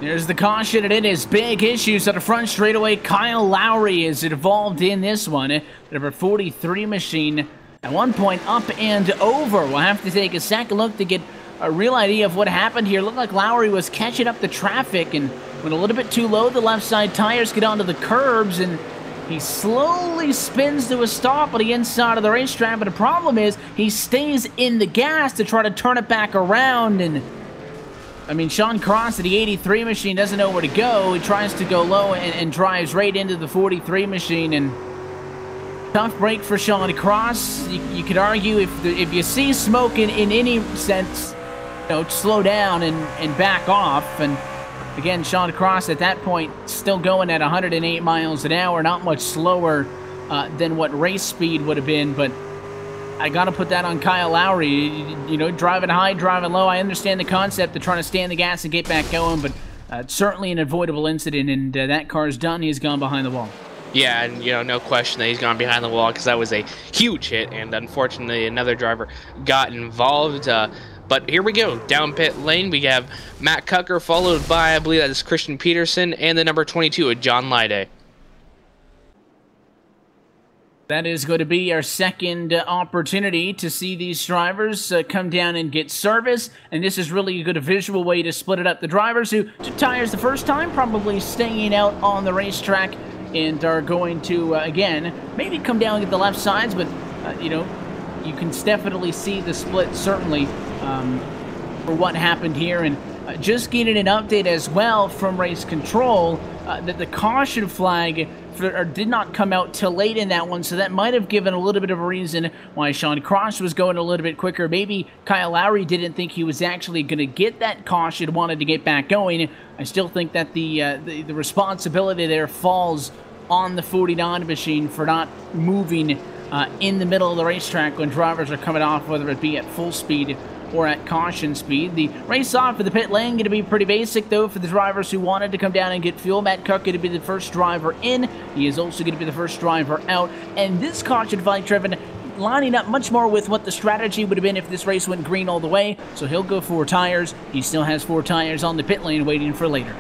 There's the caution, and it is big issues at the front straightaway. Kyle Lowry is involved in this one. The number 43 machine at one point up and over. We'll have to take a second look to get a real idea of what happened here. Looked like Lowry was catching up the traffic and went a little bit too low. The left side tires get onto the curbs, and he slowly spins to a stop on the inside of the racetrack. But the problem is he stays in the gas to try to turn it back around. And I mean, Sean Cross at the 83 machine doesn't know where to go. He tries to go low and drives right into the 43 machine. And tough break for Sean Cross. You could argue if you see smoke in any sense, you know, slow down and back off. And again, Sean Cross at that point still going at 108 miles an hour, not much slower than what race speed would have been. But I got to put that on Kyle Lowry. You know, driving high, driving low. I understand the concept of trying to stay in the gas and get back going, but it's certainly an avoidable incident, and that car's done. He's gone behind the wall. Yeah, and, you know, no question that he's gone behind the wall because that was a huge hit, and unfortunately another driver got involved. But here we go. Down pit lane, we have Matt Cucker, followed by, I believe that is Christian Peterson, and the number 22, John Lyday. That is going to be our second opportunity to see these drivers come down and get service. And this is really a good visual way to split it up. The drivers who took tires the first time probably staying out on the racetrack and are going to, again, maybe come down and get the left sides. But, you know, you can definitely see the split, certainly, for what happened here. And just getting an update as well from race control that the caution flag did not come out till late in that one, so that might have given a little bit of a reason why Sean Cross was going a little bit quicker. Maybe Kyle Lowry didn't think he was actually going to get that caution, wanted to get back going. I still think that the responsibility there falls on the 49 machine for not moving in the middle of the racetrack when drivers are coming off, whether it be at full speed or at caution speed. The race off for the pit lane going to be pretty basic, though, for the drivers who wanted to come down and get fuel. Matt Cook going to be the first driver in. He is also going to be the first driver out. And this caution flag, Trevin, lining up much more with what the strategy would have been if this race went green all the way. So he'll go 4 tires. He still has 4 tires on the pit lane waiting for later.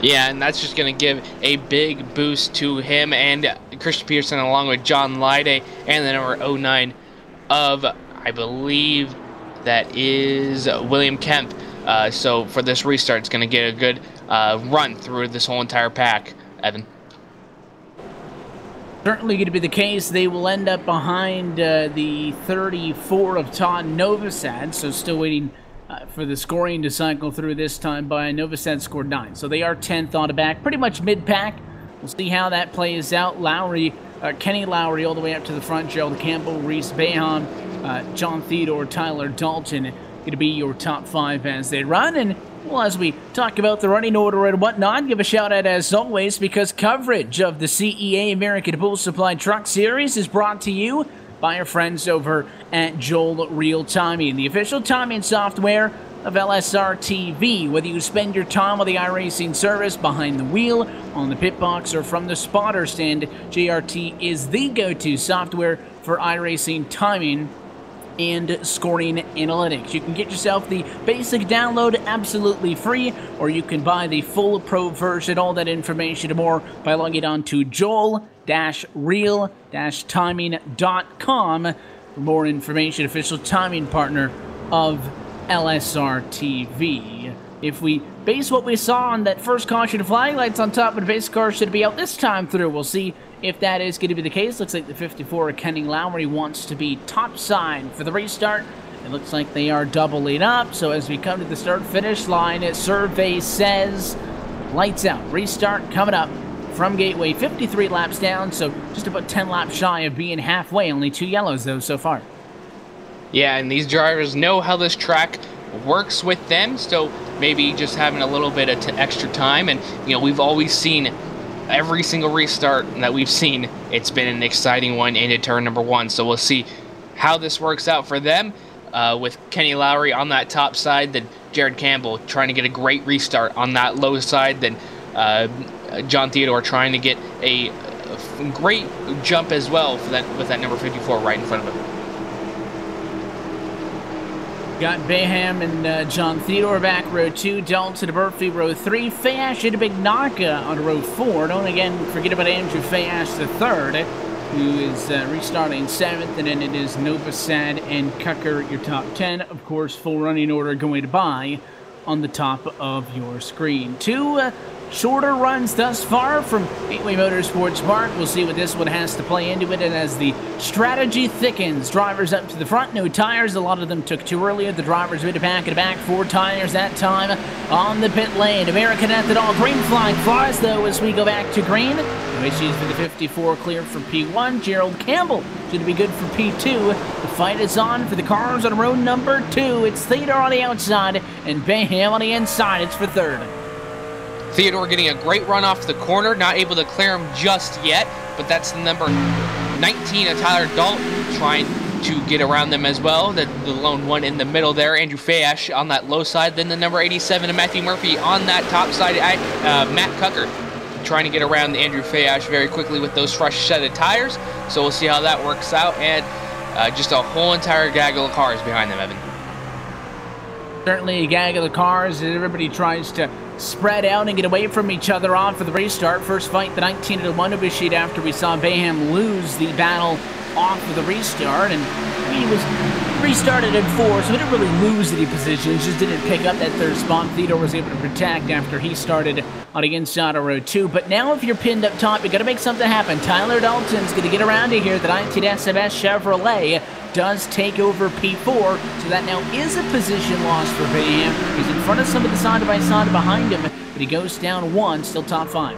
Yeah, and that's just going to give a big boost to him and Christian Peterson, along with John Lyday and the number 09 of, I believe, that is William Kemp. So for this restart, it's going to get a good run through this whole entire pack, Evan. Certainly going to be the case. They will end up behind the 34 of Todd Novosad, so still waiting for the scoring to cycle through this time. By Novosad scored 9, so they are 10th on the back, pretty much mid-pack. We'll see how that plays out. Lowry, Kenny Lowry all the way up to the front, Gerald Campbell, Reese Baham, John Theodore, Tyler Dalton, going to be your top 5 as they run. And, well, as we talk about the running order and whatnot, give a shout out as always, because coverage of the CEA American Pool Supply Truck Series is brought to you by our friends over at Joel Real Timing, the official timing software of LSR TV. Whether you spend your time on the iRacing service, behind the wheel, on the pit box, or from the spotter stand, JRT is the go-to software for iRacing timing and scoring analytics. You can get yourself the basic download absolutely free, or you can buy the full pro version. All that information and more by logging on to joel-real-timing.com for more information. Official timing partner of LSR TV. If we base what we saw on that first caution flag, lights on top of the base car should be out this time through. We'll see if that is going to be the case. Looks like the 54 Kenny Lowry wants to be topside for the restart. It looks like they are doubling up. So as we come to the start-finish line, survey says lights out. Restart coming up from Gateway. 53 laps down, so just about 10 laps shy of being halfway. Only 2 yellows, though, so far. Yeah, and these drivers know how this track works with them, so maybe just having a little bit of extra time. And, you know, we've always seen every single restart that we've seen, it's been an exciting one into turn number 1. So we'll see how this works out for them with Kenny Lowry on that top side, then Jared Campbell trying to get a great restart on that low side, then John Theodore trying to get a great jump as well for that, with that number 54 right in front of him. Got Bayham and John Theodore back, row 2. Dalton and Murphy, row 3. Fayash hit a big knocka on row 4. Don't again forget about Andrew Fayash the third, who is restarting 7th. And then it is Novosad and Kucker, your top 10. Of course, full running order going by on the top of your screen. 2 shorter runs thus far from Gateway Motorsports Park. We'll see what this one has to play into it. And as the strategy thickens, drivers up to the front, no tires. A lot of them took too early. The drivers made a pack in the back, 4 tires that time on the pit lane. American Ethanol, green flag flies though as we go back to green. No issues for the 54, cleared for P1. Gerald Campbell should be good for P2. The fight is on for the cars on row number 2. It's Theodore on the outside and Bayham on the inside. It's for 3rd. Theodore getting a great run off the corner, not able to clear him just yet, but that's the number 19 of Tyler Dalton trying to get around them as well. The lone one in the middle there, Andrew Fayash on that low side, then the number 87 of Matthew Murphy on that top side, Matt Kucker trying to get around Andrew Fayash very quickly with those fresh set of tires. So we'll see how that works out, and just a whole entire gaggle of cars behind them, Evan. Certainly a gaggle of cars as everybody tries to spread out and get away from each other on for the restart. First fight, the 19-1 Obishid after we saw Bayham lose the battle off of the restart, and he was restarted in 4, so he didn't really lose any positions, just didn't pick up that 3rd spot. Theodore was able to protect after he started on the inside of row 2. But now if you're pinned up top, you got to make something happen. Tyler Dalton's going to get around to here. The 19 SMS Chevrolet does take over P4, so that now is a position loss for Bayham. He's in front of some of the side-by-side behind him, but he goes down 1, still top 5.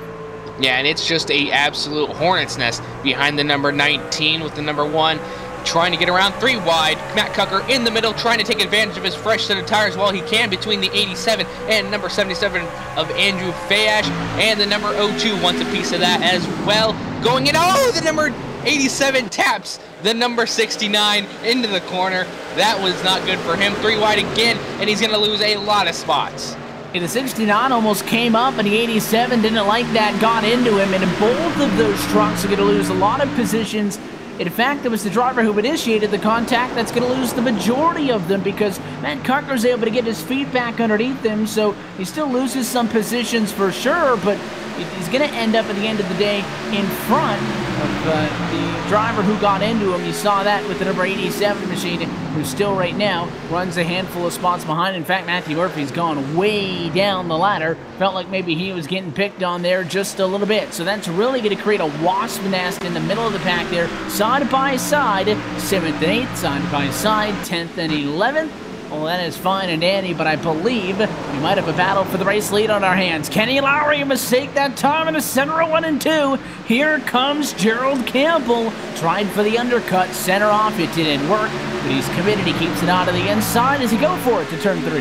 Yeah, and it's just a absolute hornet's nest behind the number 19 with the number 1 trying to get around 3 wide. Matt Kucker in the middle trying to take advantage of his fresh set of tires while he can between the 87 and number 77 of Andrew Fayash, and the number 02 wants a piece of that as well. Going in, the number 87 taps the number 69 into the corner. That was not good for him. 3 wide again, and he's going to lose a lot of spots. The 69 almost came up, and the 87 didn't like that, got into him, and both of those trucks are going to lose a lot of positions. In fact, it was the driver who initiated the contact that's going to lose the majority of them, because Matt Kucker's able to get his feet back underneath him, so he still loses some positions for sure, but he's going to end up at the end of the day in front of the driver who got into him. You saw that with the number 87 machine, who still right now runs a handful of spots behind. In fact, Matthew Murphy's gone way down the ladder. Felt like maybe he was getting picked on there just a little bit. So that's really going to create a wasp nest in the middle of the pack there, side by side, 7th and 8th, side by side, 10th and 11th. Well, that is fine and dandy, but I believe we might have a battle for the race lead on our hands. Kenny Lowry, a mistake that time in the center of 1 and 2. Here comes Gerald Campbell. Tried for the undercut, center off. It didn't work, but he's committed. He keeps it out of the inside as he go for it to turn 3.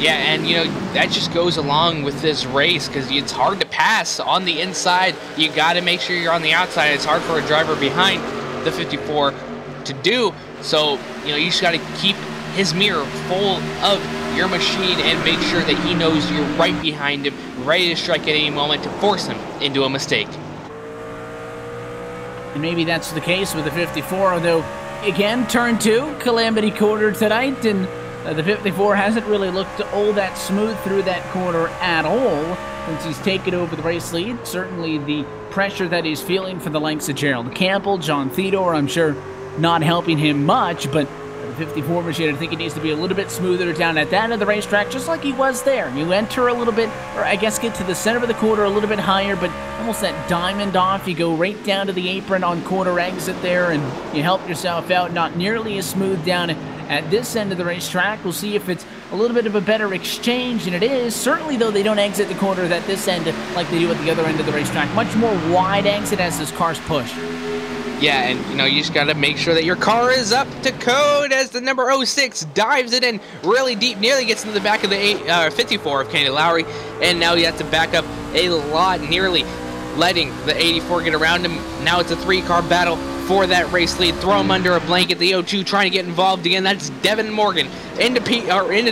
Yeah, and that just goes along with this race because it's hard to pass on the inside. You got to make sure you're on the outside. It's hard for a driver behind the 54 to do. So, you just got to keep his mirror full of your machine and make sure that he knows you're right behind him, ready to strike at any moment to force him into a mistake. And maybe that's the case with the 54, although, again, turn 2, calamity corner tonight, and the 54 hasn't really looked all that smooth through that corner at all since he's taken over the race lead. Certainly the pressure that he's feeling for the likes of Gerald Campbell, John Theodore, I'm sure not helping him much, but 54 machine, I think he needs to be a little bit smoother down at that end of the racetrack, just like he was there. You enter a little bit, or I guess get to the center of the corner a little bit higher, but almost that diamond off. You go right down to the apron on corner exit there, and you help yourself out. Not nearly as smooth down at this end of the racetrack. We'll see if it's a little bit of a better exchange, and it is. Certainly, though, they don't exit the corner at this end like they do at the other end of the racetrack. Much more wide exit as those cars push. Yeah, and you just got to make sure that your car is up to code as the number 06 dives it in really deep, nearly gets into the back of the 54 of Kenny Lowry, and now you have to back up a lot, nearly letting the 84 get around him. Now it's a 3-car battle for that race lead. Throw him under a blanket. The 02 trying to get involved again. That's Devin Morgan into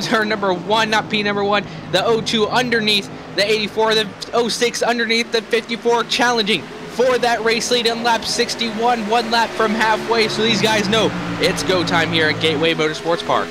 turn number 1, not P number 1. The 02 underneath the 84, the 06 underneath the 54, challenging for that race lead in lap 61, 1 lap from halfway, so these guys know it's go time here at Gateway Motorsports Park.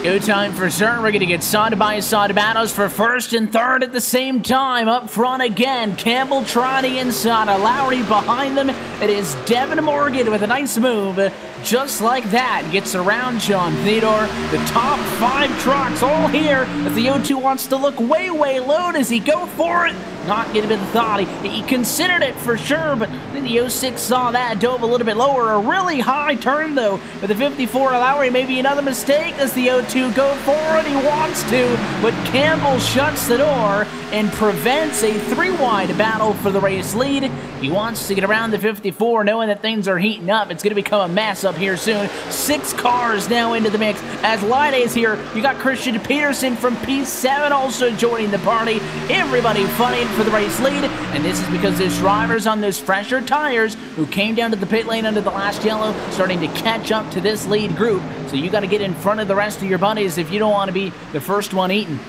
Go time for sure. We're going to get side-by-side battles for first and third at the same time. Up front again, Campbell trying the inside. Lowry behind them. It is Devin Morgan with a nice move. Just like that, gets around John Theodore. The top 5 trucks all here. As the O2 wants to look way, way low. Does he go for it? Not getting a bit of thought. He considered it for sure, but then the 06 saw that, dove a little bit lower. A really high turn, though, with the 54 Lowry. Maybe another mistake as the O2 go forward. He wants to, but Campbell shuts the door and prevents a 3-wide battle for the race lead. He wants to get around the 54, knowing that things are heating up. It's going to become a mess up here soon. 6 cars now into the mix. As Lide's here, you got Christian Peterson from P7 also joining the party. Everybody fighting for the race lead, and this is because there's drivers on those fresher tires who came down to the pit lane under the last yellow, starting to catch up to this lead group. So you got to get in front of the rest of your buddies if you don't want to be the first one eaten.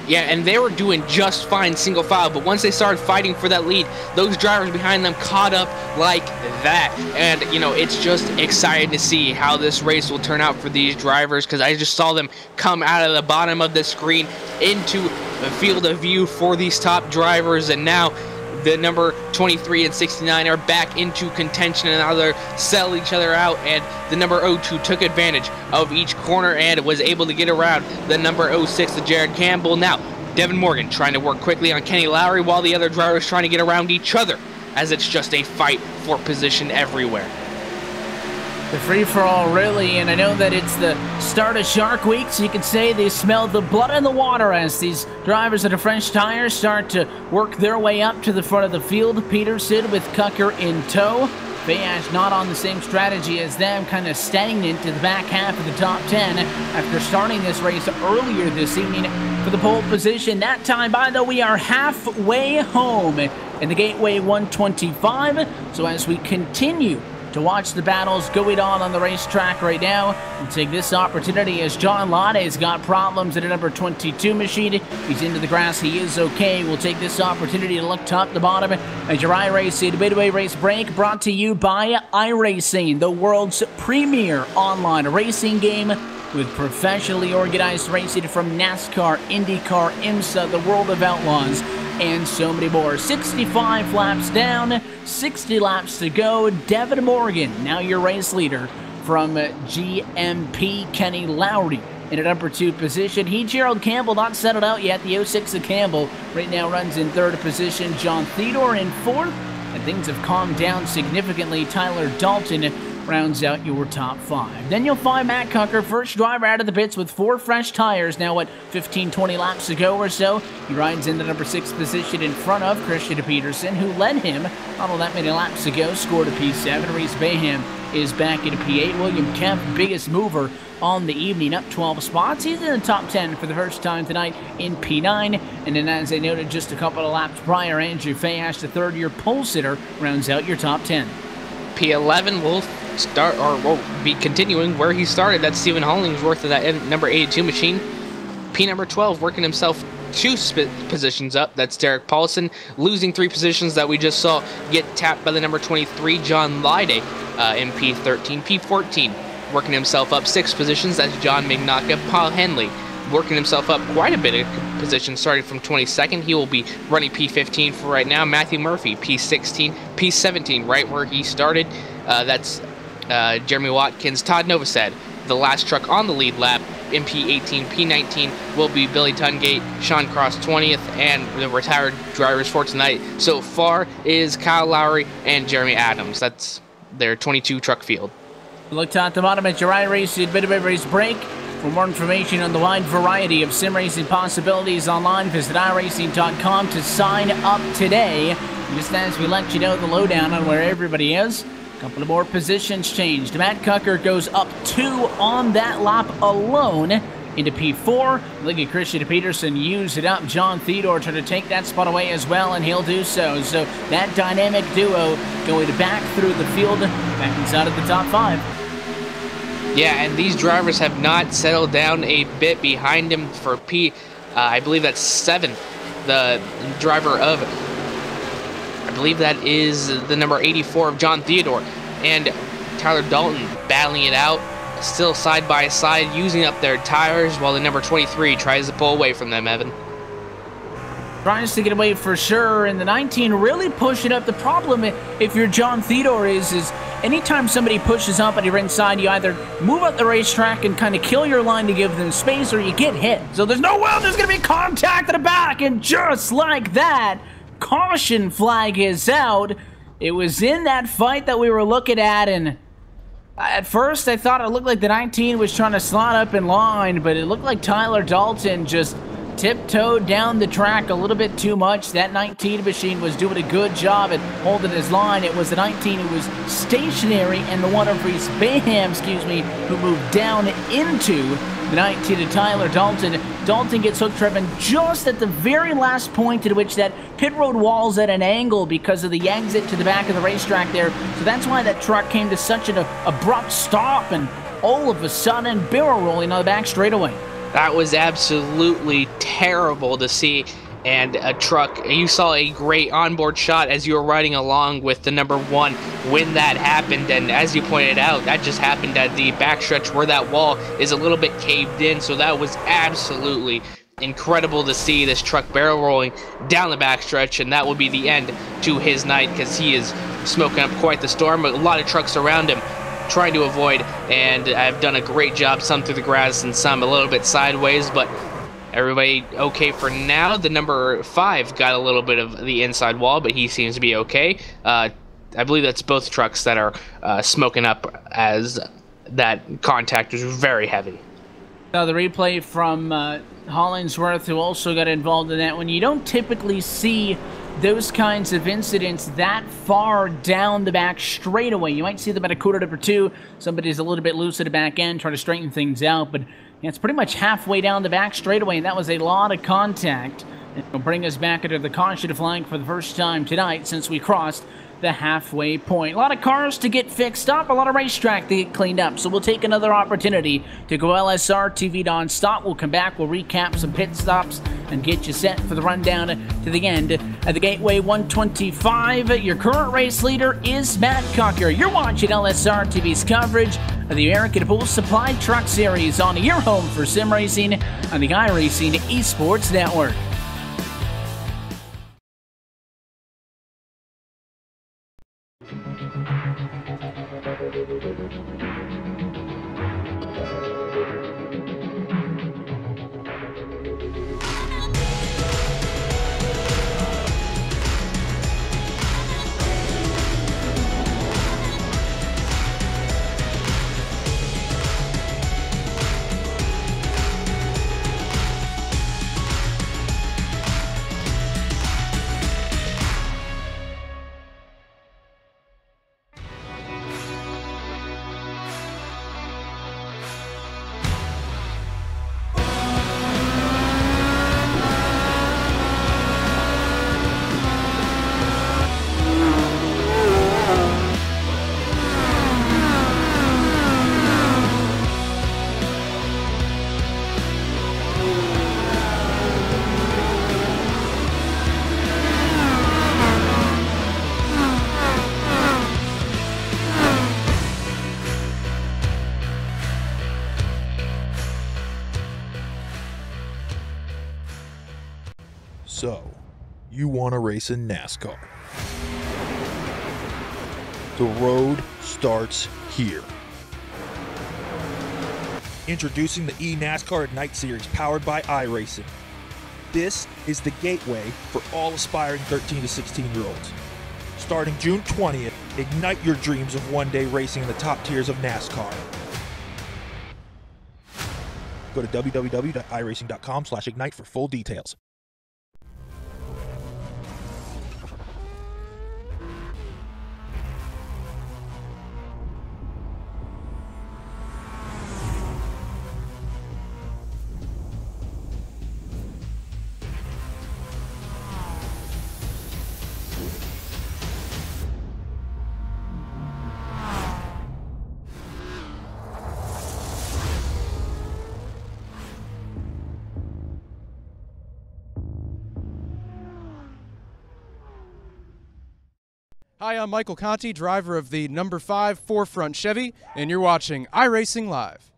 Yeah, and they were doing just fine single file, but once they started fighting for that lead, those drivers behind them caught up like that. And, you know, it's just exciting to see how this race will turn out for these drivers, because I just saw them come out of the bottom of the screen into the field of view for these top drivers, and now the number 23 and 69 are back into contention, and now they're selling each other out, and the number 02 took advantage of each corner and was able to get around the number 06, the Jared Campbell. Now, Devin Morgan trying to work quickly on Kenny Lowry while the other drivers trying to get around each other, as it's just a fight for position everywhere. The free-for-all, really, and I know that it's the start of Shark Week, so you could say they smell the blood in the water as these drivers that are French tires start to work their way up to the front of the field. Peterson with Kucker in tow. Bayash not on the same strategy as them, kind of stagnant to the back half of the top 10 after starting this race earlier this evening for the pole position. That time, by the way, we are halfway home in the Gateway 125, so as we continue to watch the battles going on the racetrack right now, and take this opportunity as John Lade's got problems at a number 22 machine. He's into the grass. He is okay. We'll take this opportunity to look top to bottom at your iRacing midway race break, brought to you by iRacing, the world's premier online racing game with professionally organized racing from NASCAR, IndyCar, IMSA, the World of Outlaws, and so many more. 65 laps down, 60 laps to go. Devin Morgan, now your race leader from GMP. Kenny Lowry in a number 2 position. Gerald Campbell not settled out yet. The 06 of Campbell right now runs in 3rd position. John Theodore in 4th, and things have calmed down significantly. Tyler Dalton rounds out your top 5. Then you'll find Matt Kucker, first driver out of the pits with 4 fresh tires. Now, 15-20 laps to go or so. He rides in the number 6 position in front of Christian Peterson, who led him not all that many laps ago, scored a P7. Reese Bayham is back in a P8. William Kemp, biggest mover on the evening, up 12 spots. He's in the top 10 for the first time tonight in P9. And then, as I noted just a couple of laps prior, Andrew Fayash, the third-year pole sitter, rounds out your top 10. P11 will start, or will be continuing where he started. That's Stephen Hollingsworth of that number 82 machine. P number 12 working himself 2 positions up. That's Derek Paulson, losing 3 positions that we just saw get tapped by the number 23, John Lide, in P13. P14 working himself up 6 positions. That's John Mignacca. Paul Henley working himself up quite a bit of position, starting from 22nd. He will be running P15 for right now. Matthew Murphy, P16, P17, right where he started. That's Jeremy Watkins. Todd Novosad, the last truck on the lead lap, in P18. P19 will be Billy Tungate, Sean Cross 20th, and the retired drivers for tonight so far is Kyle Lowry and Jeremy Adams. That's their 22 truck field. Look top to bottom at your iRacing midway race break. For more information on the wide variety of sim racing possibilities online, visit iRacing.com to sign up today. Just as we let you know the lowdown on where everybody is, a couple of more positions changed. Matt Kucker goes up 2 on that lap alone into P4. Look at Christian Peterson use it up. John Theodore trying to take that spot away as well, and he'll do so. So that dynamic duo going back through the field, back inside of the top 5. Yeah, and these drivers have not settled down a bit behind him for I believe that's 7th. The driver of, I believe that is the number 84 of John Theodore. And Tyler Dalton battling it out, still side by side, using up their tires, while the number 23 tries to pull away from them, Evan. Tries to get away for sure, and the 19 really pushing up. The problem, if you're John Theodore, is anytime somebody pushes up and you're inside, you either move up the racetrack and kind of kill your line to give them space, or you get hit. So there's no way there's going to be contact at the back, and just like that, caution flag is out. It was in that fight that we were looking at, and at first I thought it looked like the 19 was trying to slot up in line, but it looked like Tyler Dalton just tiptoed down the track a little bit too much. That 19 machine was doing a good job at holding his line. It was the 19 who was stationary, and the one of Reese Bayham, who moved down into the 19 to Tyler Dalton. Dalton gets hook driven just at the very last point at which that pit road wall's at an angle because of the exit to the back of the racetrack there. So that's why that truck came to such an abrupt stop, and all of a sudden barrel rolling on the back straightaway. That was absolutely terrible to see, and a truck, you saw a great onboard shot as you were riding along with the number 1 when that happened, and as you pointed out, that just happened at the backstretch where that wall is a little bit caved in, so that was absolutely incredible to see this truck barrel rolling down the backstretch, and that will be the end to his night because he is smoking up quite the storm, but a lot of trucks around him trying to avoid, and I've done a great job, some through the grass and some a little bit sideways, but everybody okay for now. The number 5 got a little bit of the inside wall, but he seems to be okay. I believe that's both trucks that are smoking up, as that contact was very heavy. Now the replay from Hollingsworth, who also got involved in that one. You don't typically see those kinds of incidents that far down the back straightaway. You might see them at a quarter number 2. Somebody's a little bit loose at the back end, trying to straighten things out, but it's pretty much halfway down the back straightaway, and that was a lot of contact. It'll bring us back into the caution flag for the first time tonight since we crossed the halfway point. A lot of cars to get fixed up, a lot of racetrack to get cleaned up, so we'll take another opportunity to go LSR TV non-stop. We'll come back, we'll recap some pit stops and get you set for the rundown to the end at the Gateway 125. Your current race leader is Matt Cocker. You're watching LSR TV's coverage of the American Pool Supply Truck Series on your home for sim racing on the iRacing Esports Network. So, you want to race in NASCAR. The road starts here. Introducing the eNASCAR Ignite Series powered by iRacing. This is the gateway for all aspiring 13 to 16-year-olds. Starting June 20th, ignite your dreams of one day racing in the top tiers of NASCAR. Go to www.iracing.com/ignite for full details. Hi, I'm Michael Conti, driver of the number 5 4-front Chevy, and you're watching iRacing Live.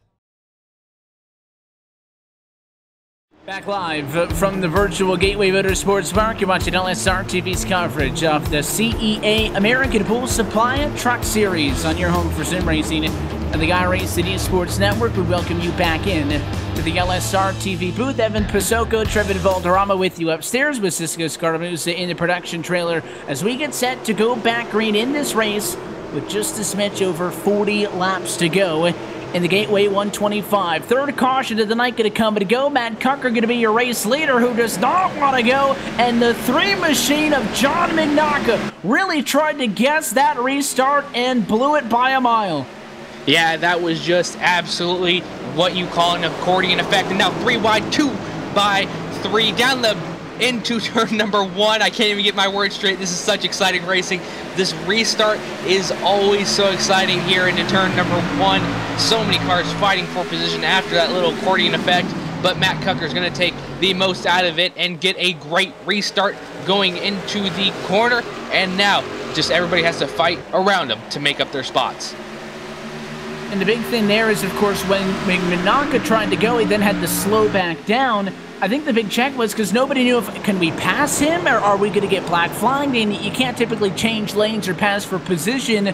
Back live from the virtual Gateway Motorsports Park, you're watching LSR TV's coverage of the CEA American Pool Supply Truck Series on your home for sim racing and the iRacing Esports Network. We welcome you back in to the LSR TV booth. Evan Pasoko, Trevin Valderrama with you upstairs with Cisco Scaramuza in the production trailer as we get set to go back green in this race with just a smidge over 40 laps to go in the Gateway 125. Third caution of the night going to come and go. Matt Cucker going to be your race leader who does not want to go. And the 3 machine of John McNaughton really tried to guess that restart and blew it by a mile. Yeah, that was just absolutely what you call an accordion effect. And now 3 wide, 2 by 3 down the into turn number 1. I can't even get my words straight. This is such exciting racing. This restart is always so exciting here into turn number 1. So many cars fighting for position after that little accordion effect, but Matt Cucker is going to take the most out of it and get a great restart going into the corner. And now just everybody has to fight around him to make up their spots. And the big thing there is, of course, when McNaughton tried to go, he then had to slow back down. I think the big check was because nobody knew if can we pass him or are we going to get black flagged. And you can't typically change lanes or pass for position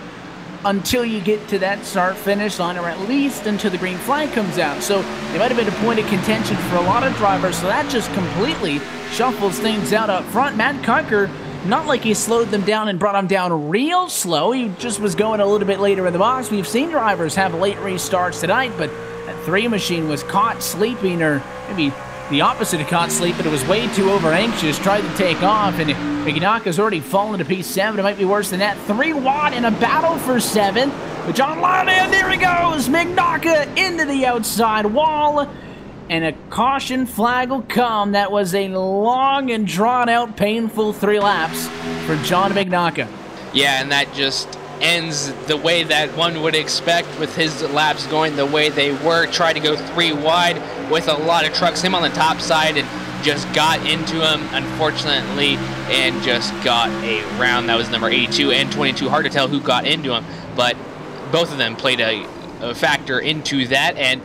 until you get to that start-finish line, or at least until the green flag comes out. So it might have been a point of contention for a lot of drivers. So that just completely shuffles things out up front. Matt Cucker, not like he slowed them down and brought them down real slow. He just was going a little bit later in the box. We've seen drivers have late restarts tonight, but that 3 machine was caught sleeping, or maybe the opposite of caught sleeping. It was way too over-anxious, tried to take off, and McNaughton's already fallen to piece 7. It might be worse than that. 3 wide in a battle for 7. But John Lyon, there he goes! McNaughton into the outside wall. And a caution flag will come. That was a long and drawn-out, painful 3 laps for John McNaughton. Yeah, and that just ends the way that one would expect with his laps going the way they were. Tried to go 3 wide with a lot of trucks. Him on the top side and just got into him, unfortunately, and just got a round. That was number 82 and 22. Hard to tell who got into him, but both of them played a factor into that. And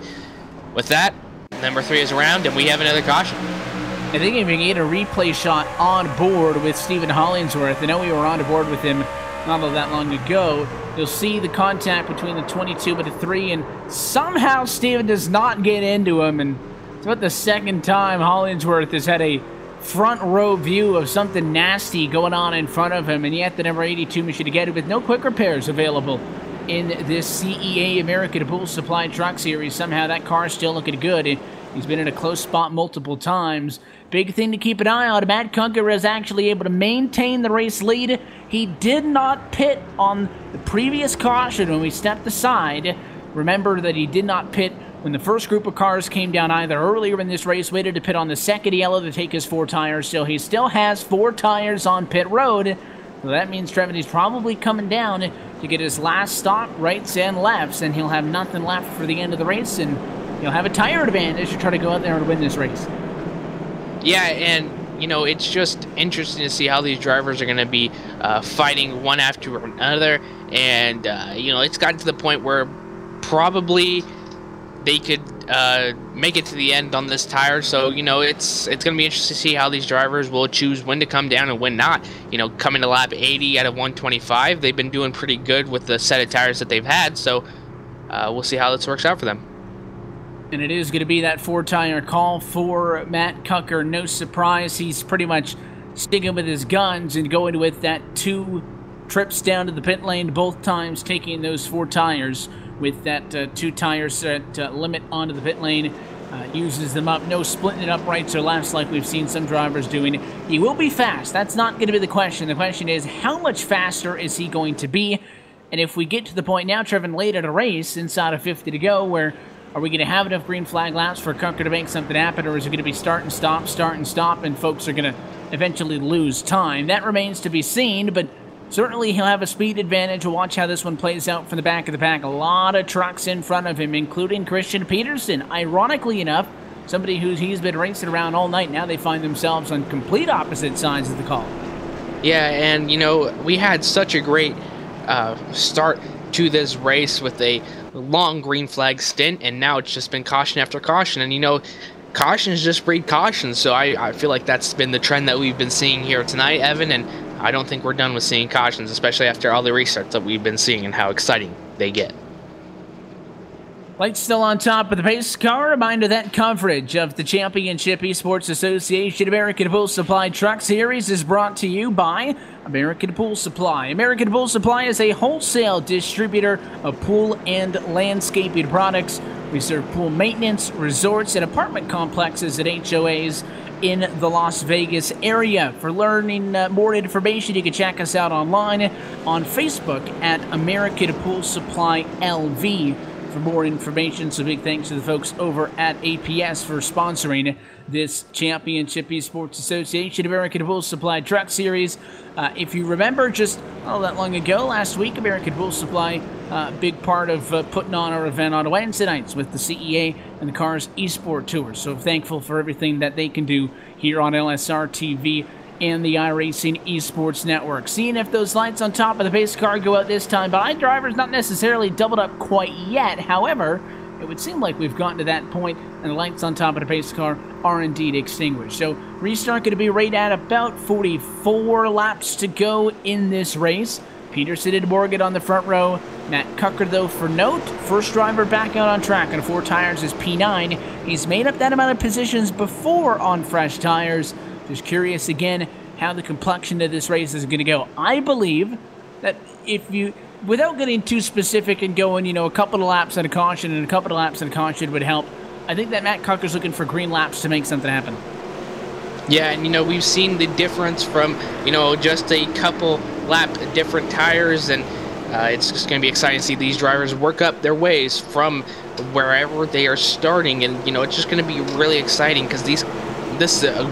with that, number 3 is around, and we have another caution. I think if you get a replay shot on board with Stephen Hollingsworth, I know we were on board with him not all that long ago, you'll see the contact between the 22 and the 3, and somehow Stephen does not get into him, and it's about the second time Hollingsworth has had a front row view of something nasty going on in front of him, and yet the number 82 machine to get it with no quick repairs available in this CEA American Pool Supply Truck Series. Somehow that car is still looking good. He's been in a close spot multiple times. Big thing to keep an eye on, Matt Cucker is actually able to maintain the race lead. He did not pit on the previous caution when we stepped aside. Remember that he did not pit when the first group of cars came down either earlier in this race, waited to pit on the second yellow to take his 4 tires. So he still has 4 tires on pit road. So that means Trevin, he's probably coming down to get his last stop, rights and lefts, and he'll have nothing left for the end of the race, and he'll have a tire advantage to try to go out there and win this race. Yeah, and, you know, it's just interesting to see how these drivers are going to be fighting one after another, and, you know, it's gotten to the point where probably they could make it to the end on this tire. So, you know, it's going to be interesting to see how these drivers will choose when to come down and when not. You know, coming to lap 80 out of 125, they've been doing pretty good with the set of tires that they've had. So we'll see how this works out for them. And it is going to be that 4-tire call for Matt Cucker. No surprise, he's pretty much sticking with his guns and going with that 2 trips down to the pit lane, both times taking those 4 tires with that 2 tire set limit onto the pit lane. Uses them up, no splitting it up rights or lefts like we've seen some drivers doing. He will be fast. That's not going to be the question. The question is, how much faster is he going to be? And if we get to the point now, Trevin, late in a race, inside of 50 to go, where are we going to have enough green flag laps for Cucker to make something happen, or is it going to be start and stop, and folks are going to eventually lose time? That remains to be seen, but certainly he'll have a speed advantage. We'll watch how this one plays out from the back of the pack. A lot of trucks in front of him, including Christian Peterson. Ironically enough, somebody he's been racing around all night. Now they find themselves on complete opposite sides of the call. Yeah, and you know, we had such a great start to this race with a long green flag stint, and now it's just been caution after caution. And you know, cautions just breed caution, so I feel like that's been the trend that we've been seeing here tonight, Evan, and I don't think we're done with seeing cautions, especially after all the restarts that we've been seeing and how exciting they get. Lights still on top of the pace car. Reminder that coverage of the Championship Esports Association American Pool Supply Truck Series is brought to you by American Pool Supply. American Pool Supply is a wholesale distributor of pool and landscaping products. We serve pool maintenance, resorts, and apartment complexes at HOAs in the Las Vegas area. For learning more information, you can check us out online on Facebook at American Pool Supply LV. For more information, so big thanks to the folks over at APS for sponsoring this Championship Esports Association American Pool Supply Truck Series. If you remember, just not that long ago, last week, American Pool Supply, big part of putting on our event on Wednesday nights with the CEA and the Cars Esport Tour. So thankful for everything that they can do here on LSR TV and the iRacing Esports Network. Seeing if those lights on top of the pace car go out this time, but iDriver's not necessarily doubled up quite yet. However, it would seem like we've gotten to that point, and the lights on top of the pace car are indeed extinguished. So restart going to be right at about 44 laps to go in this race. Peterson and Morgan on the front row. Matt Cucker, though, for note, first driver back out on track on 4 tires is P9. He's made up that amount of positions before on fresh tires. Just curious again how the complexion of this race is going to go. I believe that if you, without getting too specific and going, you know, a couple of laps at a caution and a couple of laps at a caution would help. I think that Matt Cucker's looking for green laps to make something happen. Yeah, and you know, we've seen the difference from, you know, just a couple lap different tires, and it's just going to be exciting to see these drivers work up their ways from wherever they are starting, and you know, it's just going to be really exciting because this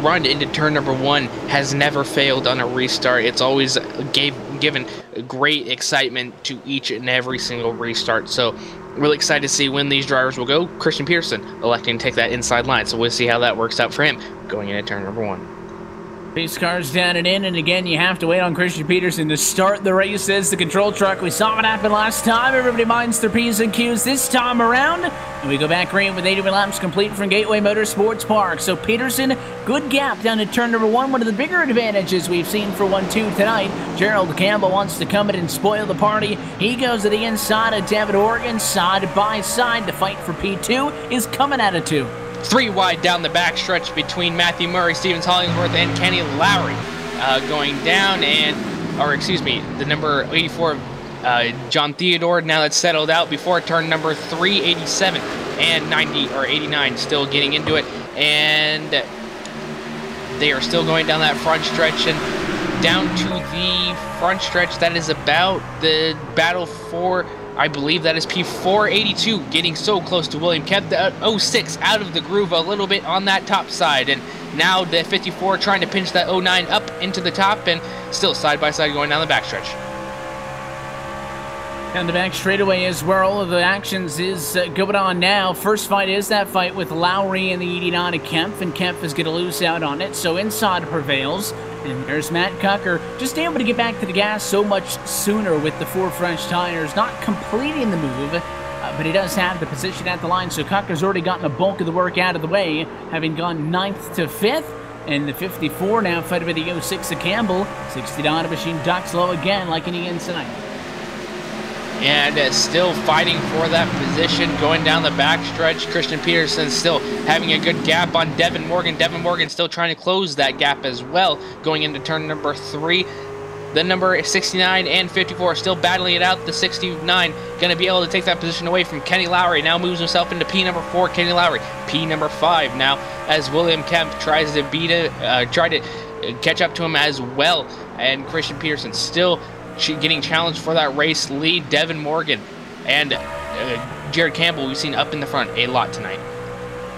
run into turn number 1 has never failed on a restart. It's always given great excitement to each and every single restart. So really excited to see when these drivers will go. Christian Pearson electing to take that inside line, so we'll see how that works out for him going into turn number 1. Pace cars down and in, and again, you have to wait on Christian Peterson to start the race as the control truck. We saw what happened last time. Everybody minds their P's and Q's this time around. And we go back green with 81 laps complete from Gateway Motorsports Park. So Peterson, good gap down to turn number 1. One of the bigger advantages we've seen for 1-2 tonight. Gerald Campbell wants to come in and spoil the party. He goes to the inside of Devin Morgan, side by side. The fight for P2 is coming out of 2. 3 wide down the backstretch between Matthew Murray, Stevens Hollingsworth, and Kenny Lowry going down, the number 84, John Theodore, now that's settled out before turn number 3, 87, and 90, or 89, still getting into it, and they are still going down that front stretch, and down to the front stretch that is about the battle for, I believe that is P482, getting so close to William. Kept the 06 out of the groove a little bit on that top side, and now the 54 trying to pinch that 09 up into the top, and still side by side going down the backstretch. Down the back straightaway is where all of the actions is going on now. First fight is that fight with Lowry and the 89 of Kempf, and Kempf is going to lose out on it, so inside prevails. And there's Matt Cucker, just able to get back to the gas so much sooner with the 4 French tires, not completing the move, but he does have the position at the line, so Cucker's already gotten the bulk of the work out of the way, having gone 9th to 5th, and the 54 now fighting with the 06 of Campbell. 69 machine ducks low again, like any tonight. And still fighting for that position, going down the backstretch. Christian Peterson still having a good gap on Devin Morgan. Devin Morgan still trying to close that gap as well, going into turn number 3. The number 69 and 54 are still battling it out. The 69 going to be able to take that position away from Kenny Lowry. Now moves himself into P number 4, Kenny Lowry. P number 5 now as William Kemp tries to try to catch up to him as well. And Christian Peterson still getting challenged for that race lead. Devin Morgan and Jared Campbell we've seen up in the front a lot tonight.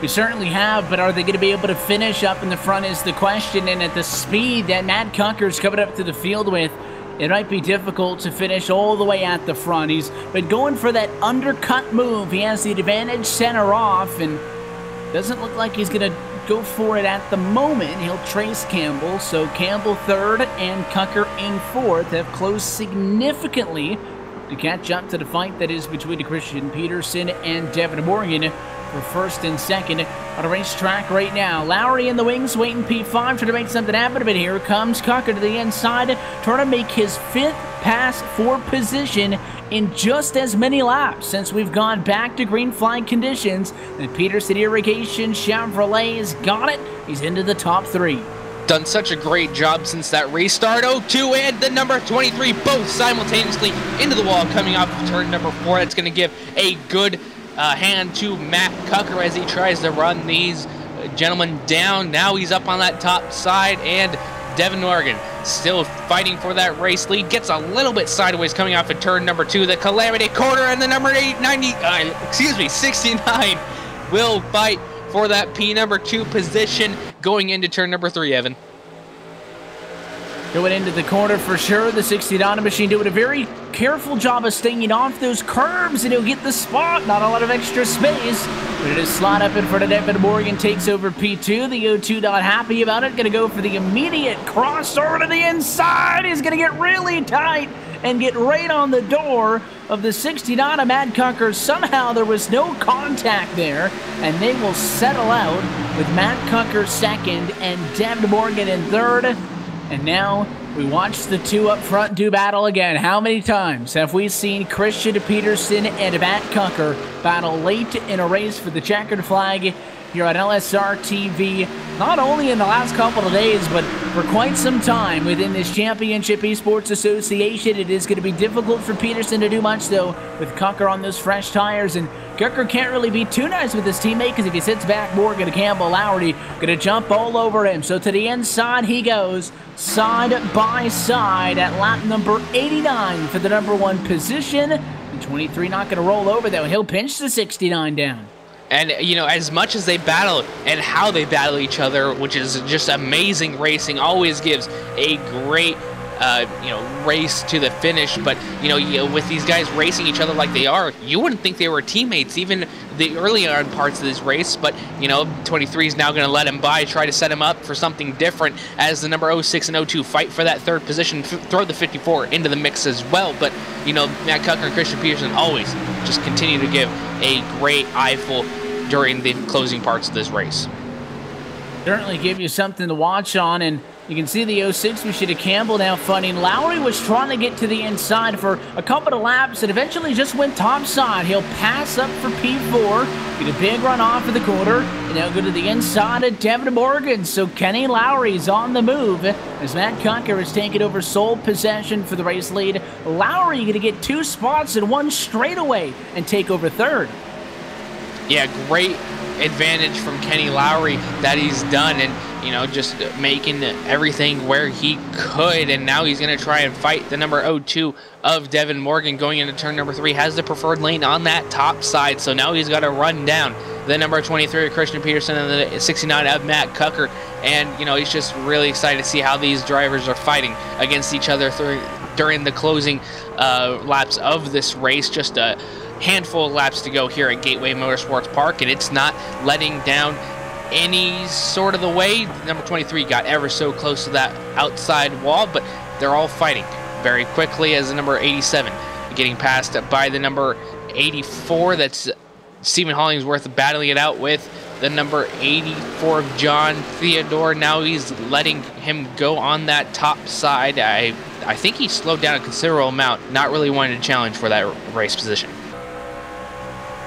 We certainly have, but are they going to be able to finish up in the front is the question, and at the speed that Matt Cucker's coming up to the field with, it might be difficult to finish all the way at the front. He's been going for that undercut move. He has the advantage center off, and doesn't look like he's going to go for it at the moment. He'll trace Campbell, so Campbell third and Cucker in fourth have closed significantly to catch up to the fight that is between Christian Peterson and Devin Morgan for first and second on a racetrack right now. Lowry in the wings, waiting P5, trying to make something happen, but here comes Cucker to the inside, trying to make his fifth pass for position in just as many laps since we've gone back to green flag conditions. And Peterson Irrigation Chevrolet has got it. He's into the top three. Done such a great job since that restart. 02 and the number 23 both simultaneously into the wall coming off of turn number 4. That's going to give a good hand to Matt Cucker as he tries to run these gentlemen down. Now he's up on that top side, and Devin Morgan still fighting for that race lead. Gets a little bit sideways coming off of turn number 2. The Calamity Corner, and the number 69 will fight for that P number 2 position going into turn number 3, Evan. Going into the corner for sure. The 69 machine doing a very careful job of staying off those curbs, and he'll get the spot. Not a lot of extra space, but it is slot up in front of Devin Morgan. Takes over P2. The 02 not happy about it. Going to go for the immediate crossover to the inside. He's going to get really tight and get right on the door of the 69 of Matt Cucker. Somehow there was no contact there, and they will settle out with Matt Cucker second and Devin Morgan in third. And now we watch the two up front do battle again. How many times have we seen Christian Peterson and Matt Cucker battle late in a race for the checkered flag here on LSR TV, not only in the last couple of days, but for quite some time within this Championship Esports Association? It is going to be difficult for Peterson to do much, though, with Cucker on those fresh tires, and Cucker can't really be too nice with his teammate, because if he sits back, Morgan, Campbell, Lowry going to jump all over him. So to the inside he goes, side by side at lap number 89 for the number 1 position. And 23 not going to roll over, though. He'll pinch the 69 down. And, you know, as much as they battle and how they battle each other, which is just amazing racing, always gives a great, race to the finish. But, with these guys racing each other like they are, you wouldn't think they were teammates, even the early on parts of this race. But, 23 is now going to let him by, try to set him up for something different as the number 06 and 02 fight for that third position, throw the 54 into the mix as well. But, Matt Cucker and Christian Peterson always just continue to give a great eyeful during the closing parts of this race. Certainly give you something to watch on, and you can see the 06 machine of Campbell now fighting. Lowry was trying to get to the inside for a couple of laps and eventually just went topside. He'll pass up for P4, get a big run off of the corner, and now go to the inside of Devin Morgan. So Kenny Lowry's on the move as Matt Cucker has taken over sole possession for the race lead. Lowry going to get 2 spots and 1 straightaway and take over third. Yeah, great advantage from Kenny Lowry that he's done, and just making everything where he could. And now he's going to try and fight the number 02 of Devin Morgan going into turn number 3. Has the preferred lane on that top side, so now he's got to run down the number 23 of Christian Peterson and the 69 of Matt Cucker. And he's just really excited to see how these drivers are fighting against each other during the closing laps of this race. Just a handful of laps to go here at Gateway Motorsports Park, and it's not letting down any sort of the way. Number 23 got ever so close to that outside wall, but they're all fighting very quickly as the number 87 getting passed by the number 84. That's Stephen Hollingsworth battling it out with the number 84 of John Theodore. Now he's letting him go on that top side. I think he slowed down a considerable amount, not really wanting to challenge for that race position.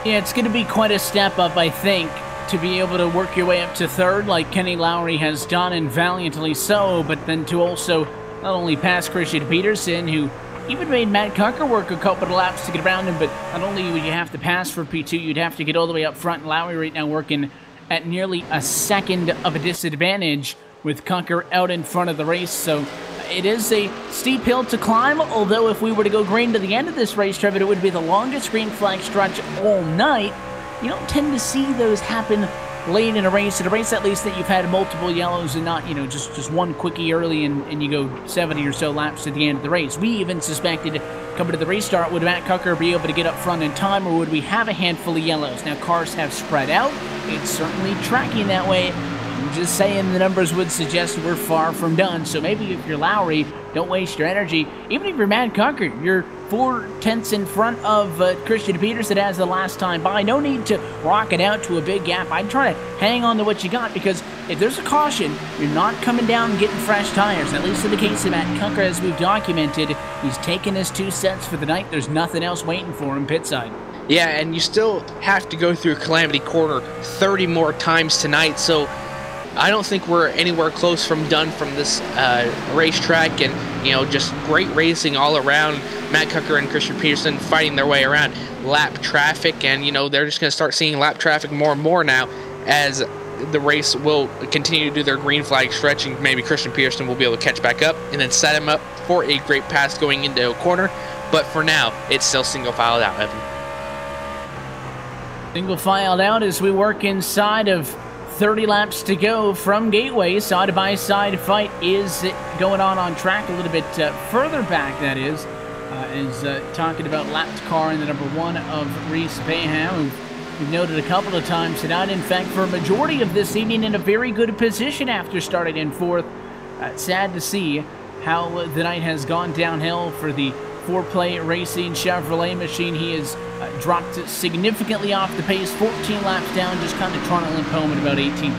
Yeah, it's going to be quite a step up, I think, to be able to work your way up to third like Kenny Lowry has done, and valiantly so, but then to also not only pass Christian Peterson, who even made Matt Cucker work a couple of laps to get around him, but not only would you have to pass for P2, you'd have to get all the way up front. Lowry right now working at nearly a second of a disadvantage with Cucker out in front of the race, so it is a steep hill to climb, although if we were to go green to the end of this race, Trevor, it would be the longest green flag stretch all night. You don't tend to see those happen late in a race at least that you've had multiple yellows and not, just one quickie early and you go 70 or so laps to the end of the race. We even suspected coming to the restart, would Matt Cucker be able to get up front in time, or would we have a handful of yellows? Now, cars have spread out. It's certainly tracking that way. I'm just saying the numbers would suggest we're far from done. So maybe if you're Lowry, don't waste your energy. Even if you're Matt Cucker, you're 4/10 in front of Christian Peterson as the last time by. No need to rock it out to a big gap. I'd try to hang on to what you got, because if there's a caution, you're not coming down and getting fresh tires. At least in the case of Matt Cucker, as we've documented, he's taken his 2 cents for the night. There's nothing else waiting for him pit side. Yeah, and you still have to go through Calamity Corner 30 more times tonight, so I don't think we're anywhere close from done from this racetrack. And, you know, just great racing all around. Matt Cucker and Christian Peterson fighting their way around lap traffic, and, you know, they're just going to start seeing lap traffic more and more now as the race will continue to do their green flag stretching. Maybe Christian Peterson will be able to catch back up and then set him up for a great pass going into a corner. But for now, it's still single filed out, Evan. Single filed out as we work inside of 30 laps to go from Gateway. Side-by-side fight is going on track a little bit further back, that is talking about lapped car in the number 1 of Reese Bayham. We've noted a couple of times tonight, in fact, for a majority of this evening, in a very good position after starting in 4th. Sad to see how the night has gone downhill for the 4Play Racing Chevrolet machine. He has dropped significantly off the pace, 14 laps down, just kind of trying to limp home at about 18.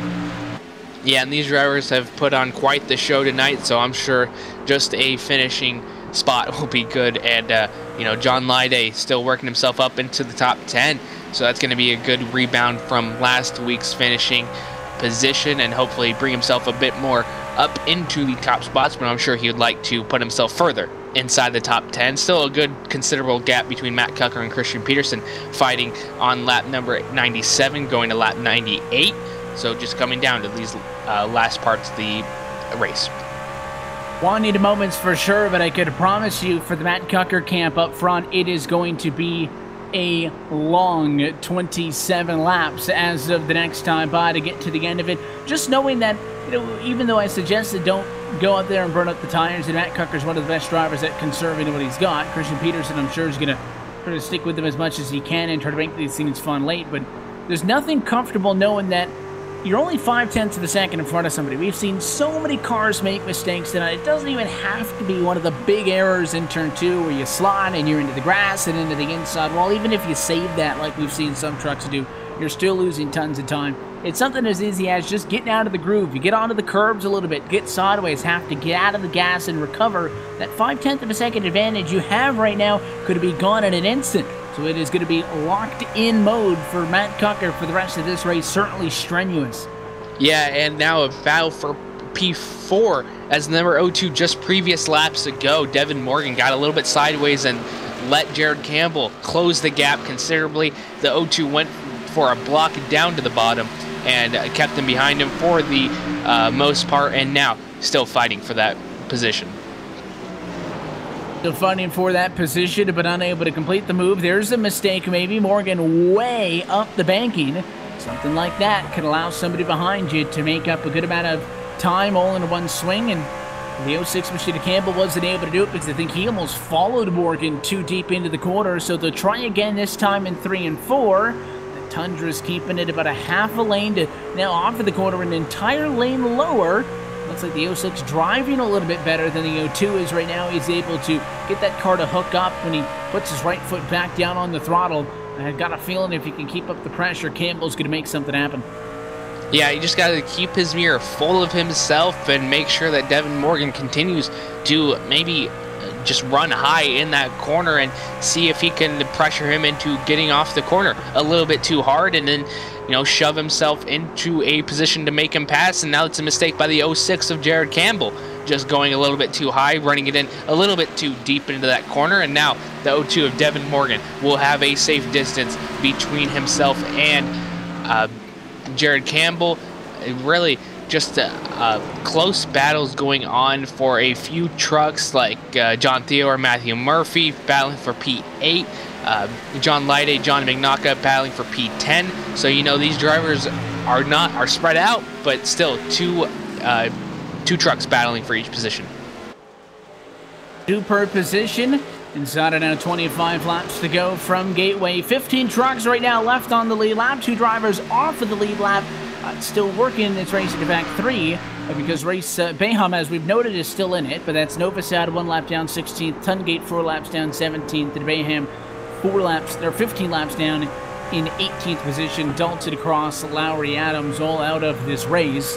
Yeah, and these drivers have put on quite the show tonight, so I'm sure just a finishing spot will be good. And, you know, John Lyday still working himself up into the top 10, so that's going to be a good rebound from last week's finishing position and hopefully bring himself a bit more up into the top spots, but I'm sure he would like to put himself further inside the top 10. Still a good considerable gap between Matt Cucker and Christian Peterson, fighting on lap number 97 going to lap 98, so just coming down to these last parts of the race. Wanted moments for sure, but I could promise you for the Matt Cucker camp up front, it is going to be a long 27 laps as of the next time by to get to the end of it. Just knowing that, you know, even though I suggested don't go out there and burn up the tires, and Matt Cucker's one of the best drivers at conserving what he's got, Christian Peterson, I'm sure, is going to try to stick with him as much as he can and try to make these things fun late. But there's nothing comfortable knowing that you're only 0.5 of a second in front of somebody. We've seen so many cars make mistakes tonight. It doesn't even have to be one of the big errors in turn 2 where you slide and you're into the grass and into the inside wall. Even if you save that, like we've seen some trucks do, you're still losing tons of time. It's something as easy as just getting out of the groove. You get onto the curbs a little bit, get sideways, have to get out of the gas and recover. That 0.5 of a second advantage you have right now could be gone in an instant. So it is going to be locked in mode for Matt Cucker for the rest of this race. Certainly strenuous. Yeah, and now a battle for P4 as number 02 just previous laps ago. Devin Morgan got a little bit sideways and let Jared Campbell close the gap considerably. The 02 went for a block down to the bottom and kept him behind him for the most part, and now still fighting for that position. Still fighting for that position, but unable to complete the move. There's a mistake, maybe. Morgan way up the banking. Something like that could allow somebody behind you to make up a good amount of time all in one swing, and the 06 Machida Campbell wasn't able to do it because I think he almost followed Morgan too deep into the corner, so they'll try again this time in 3 and 4. The Tundra's keeping it about a half a lane to now off of the corner, an entire lane lower. Looks like the 06 driving a little bit better than the 02 is right now. He's able to get that car to hook up when he puts his right foot back down on the throttle. I've got a feeling if he can keep up the pressure, Campbell's going to make something happen. Yeah, you just got to keep his mirror full of himself and make sure that Devin Morgan continues to maybe just run high in that corner and see if he can pressure him into getting off the corner a little bit too hard and then, you know, shove himself into a position to make him pass. And now it's a mistake by the 06 of Jared Campbell, just going a little bit too high, running it in a little bit too deep into that corner. And now the 02 of Devin Morgan will have a safe distance between himself and Jared Campbell. Really just close battles going on for a few trucks like John Theo or Matthew Murphy battling for P8, John Lyday, John McNaughka battling for P10. So, you know, these drivers are spread out, but still two trucks battling for each position. 2 per position. Inside of now 25 laps to go from Gateway. 15 trucks right now left on the lead lap. 2 drivers off of the lead lap. still working in its race at back 3 because race Bayham, as we've noted, is still in it, but that's Nova Sad 1 lap down 16th, Tungate 4 laps down 17th, and Bayham 15 laps down in 18th position. Dalton Cross, Lowry, Adams all out of this race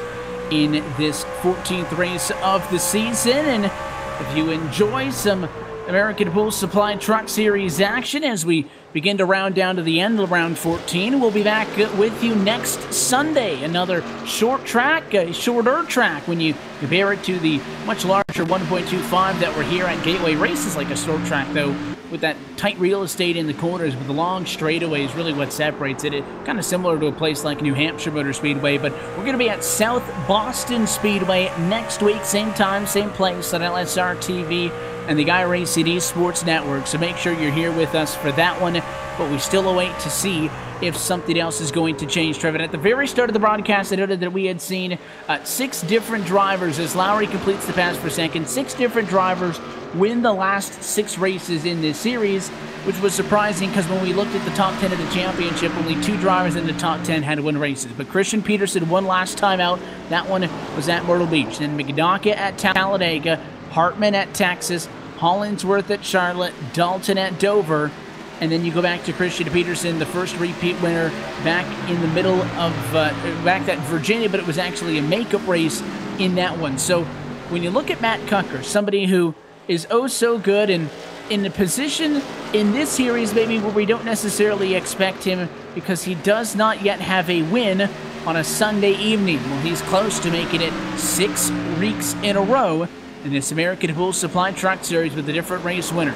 in this 14th race of the season. And if you enjoy some American Pool Supply Truck Series action as we begin to round down to the end of round 14, we'll be back with you next Sunday. Another shorter track when you compare it to the much larger 1.25 that we're here at Gateway. Races like a short track, though, with that tight real estate in the corners with the long straightaways, really what separates it. Kind of similar to a place like New Hampshire Motor Speedway, but we're going to be at South Boston Speedway next week, same time, same place on LSR TV and the iRacing Esports Network, so make sure you're here with us for that one, but we still await to see if something else is going to change, Trevor. At the very start of the broadcast, I noted that we had seen 6 different drivers, as Lowry completes the pass for second, 6 different drivers win the last 6 races in this series, which was surprising because when we looked at the top 10 of the championship, only 2 drivers in the top 10 had to win races. But Christian Peterson won last time out. That one was at Myrtle Beach. Then McDonough at Talladega, Hartman at Texas, Hollingsworth at Charlotte, Dalton at Dover, and then you go back to Christian Peterson, the first repeat winner back in the middle of, back at Virginia, but it was actually a makeup race in that one. So when you look at Matt Cucker, somebody who is oh so good and in a position in this series maybe where we don't necessarily expect him because he does not yet have a win on a Sunday evening. Well, he's close to making it 6 weeks in a row in this American Pool Supply Truck Series with a different race winner.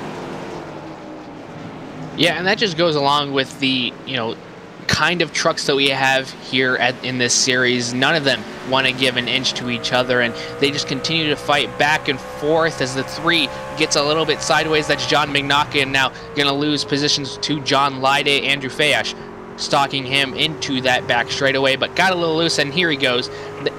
Yeah, and that just goes along with the, kind of trucks that we have here in this series. None of them want to give an inch to each other, and they just continue to fight back and forth as the 3 gets a little bit sideways. That's John McNaughton, and now going to lose positions to John Lyday, Andrew Fayash, stalking him into that back straightaway, but got a little loose, and here he goes.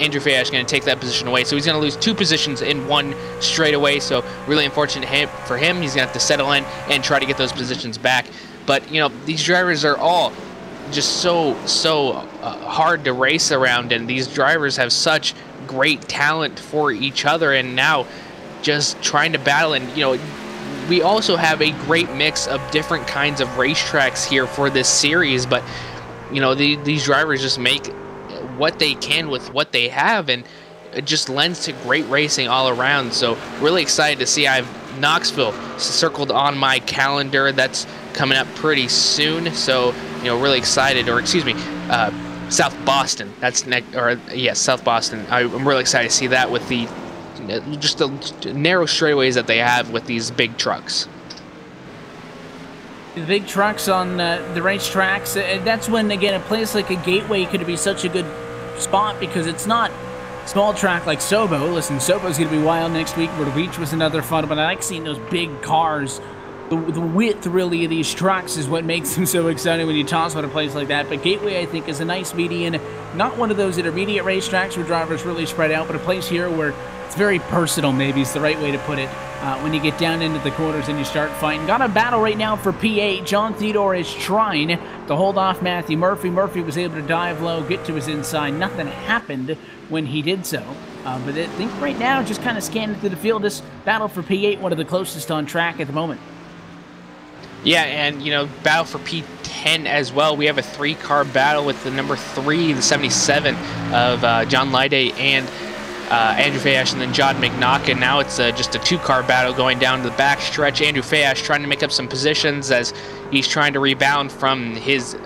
Andrew Fayash going to take that position away, so he's going to lose 2 positions in one straightaway, so really unfortunate for him. He's going to have to settle in and try to get those positions back. But, these drivers are all just so hard to race around, and these drivers have such great talent for each other, and now just trying to battle. And we also have a great mix of different kinds of racetracks here for this series, but these drivers just make what they can with what they have, and it just lends to great racing all around. So really excited to see. I have Knoxville circled on my calendar. That's coming up pretty soon, so really excited. Or excuse me, South Boston. That's next, or yes, South Boston. I'm really excited to see that with the just the narrow straightaways that they have with these big trucks. The big trucks on the racetracks. That's when, again, a place like a Gateway could be such a good spot because it's not small track like Sobo. Listen, Sobo's going to be wild next week. Myrtle Beach was another fun, but I like seeing those big cars. The width, really, of these trucks is what makes them so exciting when you toss on a place like that. But Gateway, I think, is a nice median. Not one of those intermediate racetracks where drivers really spread out, but a place here where it's very personal, maybe is the right way to put it. When you get down into the corners and you start fighting. Got a battle right now for P8. John Theodore is trying to hold off Matthew Murphy. Murphy was able to dive low, get to his inside. Nothing happened when he did so. But I think right now, just kind of scanning through the field, this battle for P8, one of the closest on track at the moment. Yeah, and, battle for P10 as well. We have a 3-car battle with the number 3, the 77 of John Lyday and Andrew Fayash, and then John McNaughton. Now it's just a 2-car battle going down to the back stretch. Andrew Fayash trying to make up some positions as he's trying to rebound from his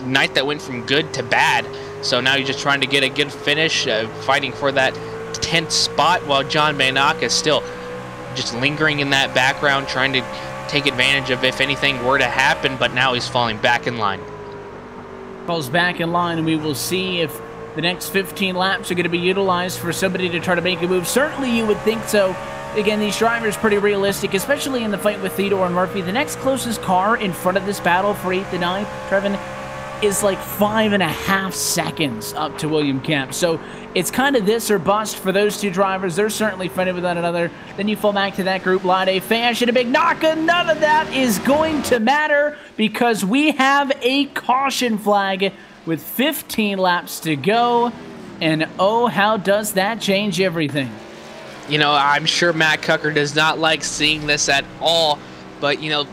night that went from good to bad. So now he's just trying to get a good finish, fighting for that 10th spot, while John McNaughton is still just lingering in that background, trying to take advantage of if anything were to happen, but now he's falling back in line. Falls back in line, and we will see if the next 15 laps are going to be utilized for somebody to try to make a move. Certainly you would think so. Again, these drivers pretty realistic, especially in the fight with Theodore and Murphy. The next closest car in front of this battle for 8th and 9th, Trevin, is like 5.5 seconds up to William Kemp. So it's kind of this or bust for those two drivers. They're certainly fighting with one another. Then you fall back to that group, Lyday, Fayash, and a big knock-on. None of that is going to matter because we have a caution flag with 15 laps to go. And oh, how does that change everything? You know, I'm sure Matt Cucker does not like seeing this at all, but, you know,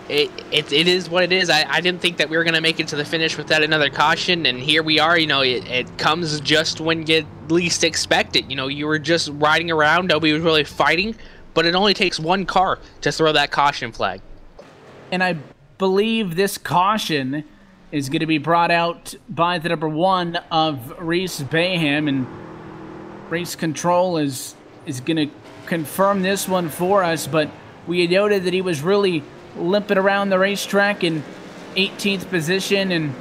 it is what it is. I didn't think that we were going to make it to the finish without another caution, and here we are. You know, it comes just when you least expect it. You know, you were just riding around, nobody was really fighting, but it only takes one car to throw that caution flag. And I believe this caution is going to be brought out by the number 1 of Reese Bayham, and race control is going to confirm this one for us, but we had noted that he was really limping around the racetrack in 18th position, and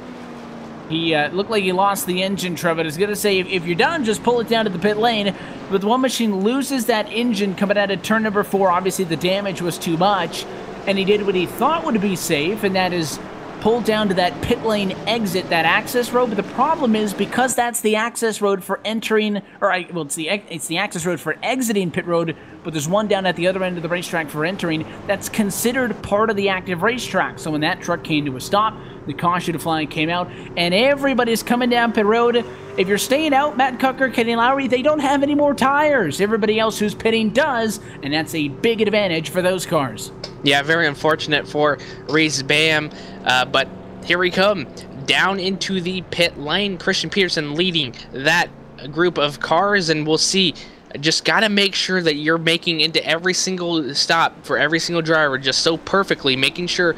he looked like he lost the engine trouble. I was going to say, if you're done, just pull it down to the pit lane. But the one machine loses that engine coming out of turn number 4. Obviously, the damage was too much, and he did what he thought would be safe, and that is pull down to that pit lane exit, that access road. But the problem is, because that's the access road for entering, well, it's the access road for exiting pit road, but there's one down at the other end of the racetrack for entering, that's considered part of the active racetrack. So when that truck came to a stop, the caution flag came out, and everybody's coming down pit road. If you're staying out, Matt Cucker, Kenny Lowry, they don't have any more tires. Everybody else who's pitting does, and that's a big advantage for those cars. Yeah, very unfortunate for Reese Bam, but here we come down into the pit lane. Christian Peterson leading that group of cars, and we'll see. Just got to make sure that you're making into every single stop for every single driver just so perfectly, making sure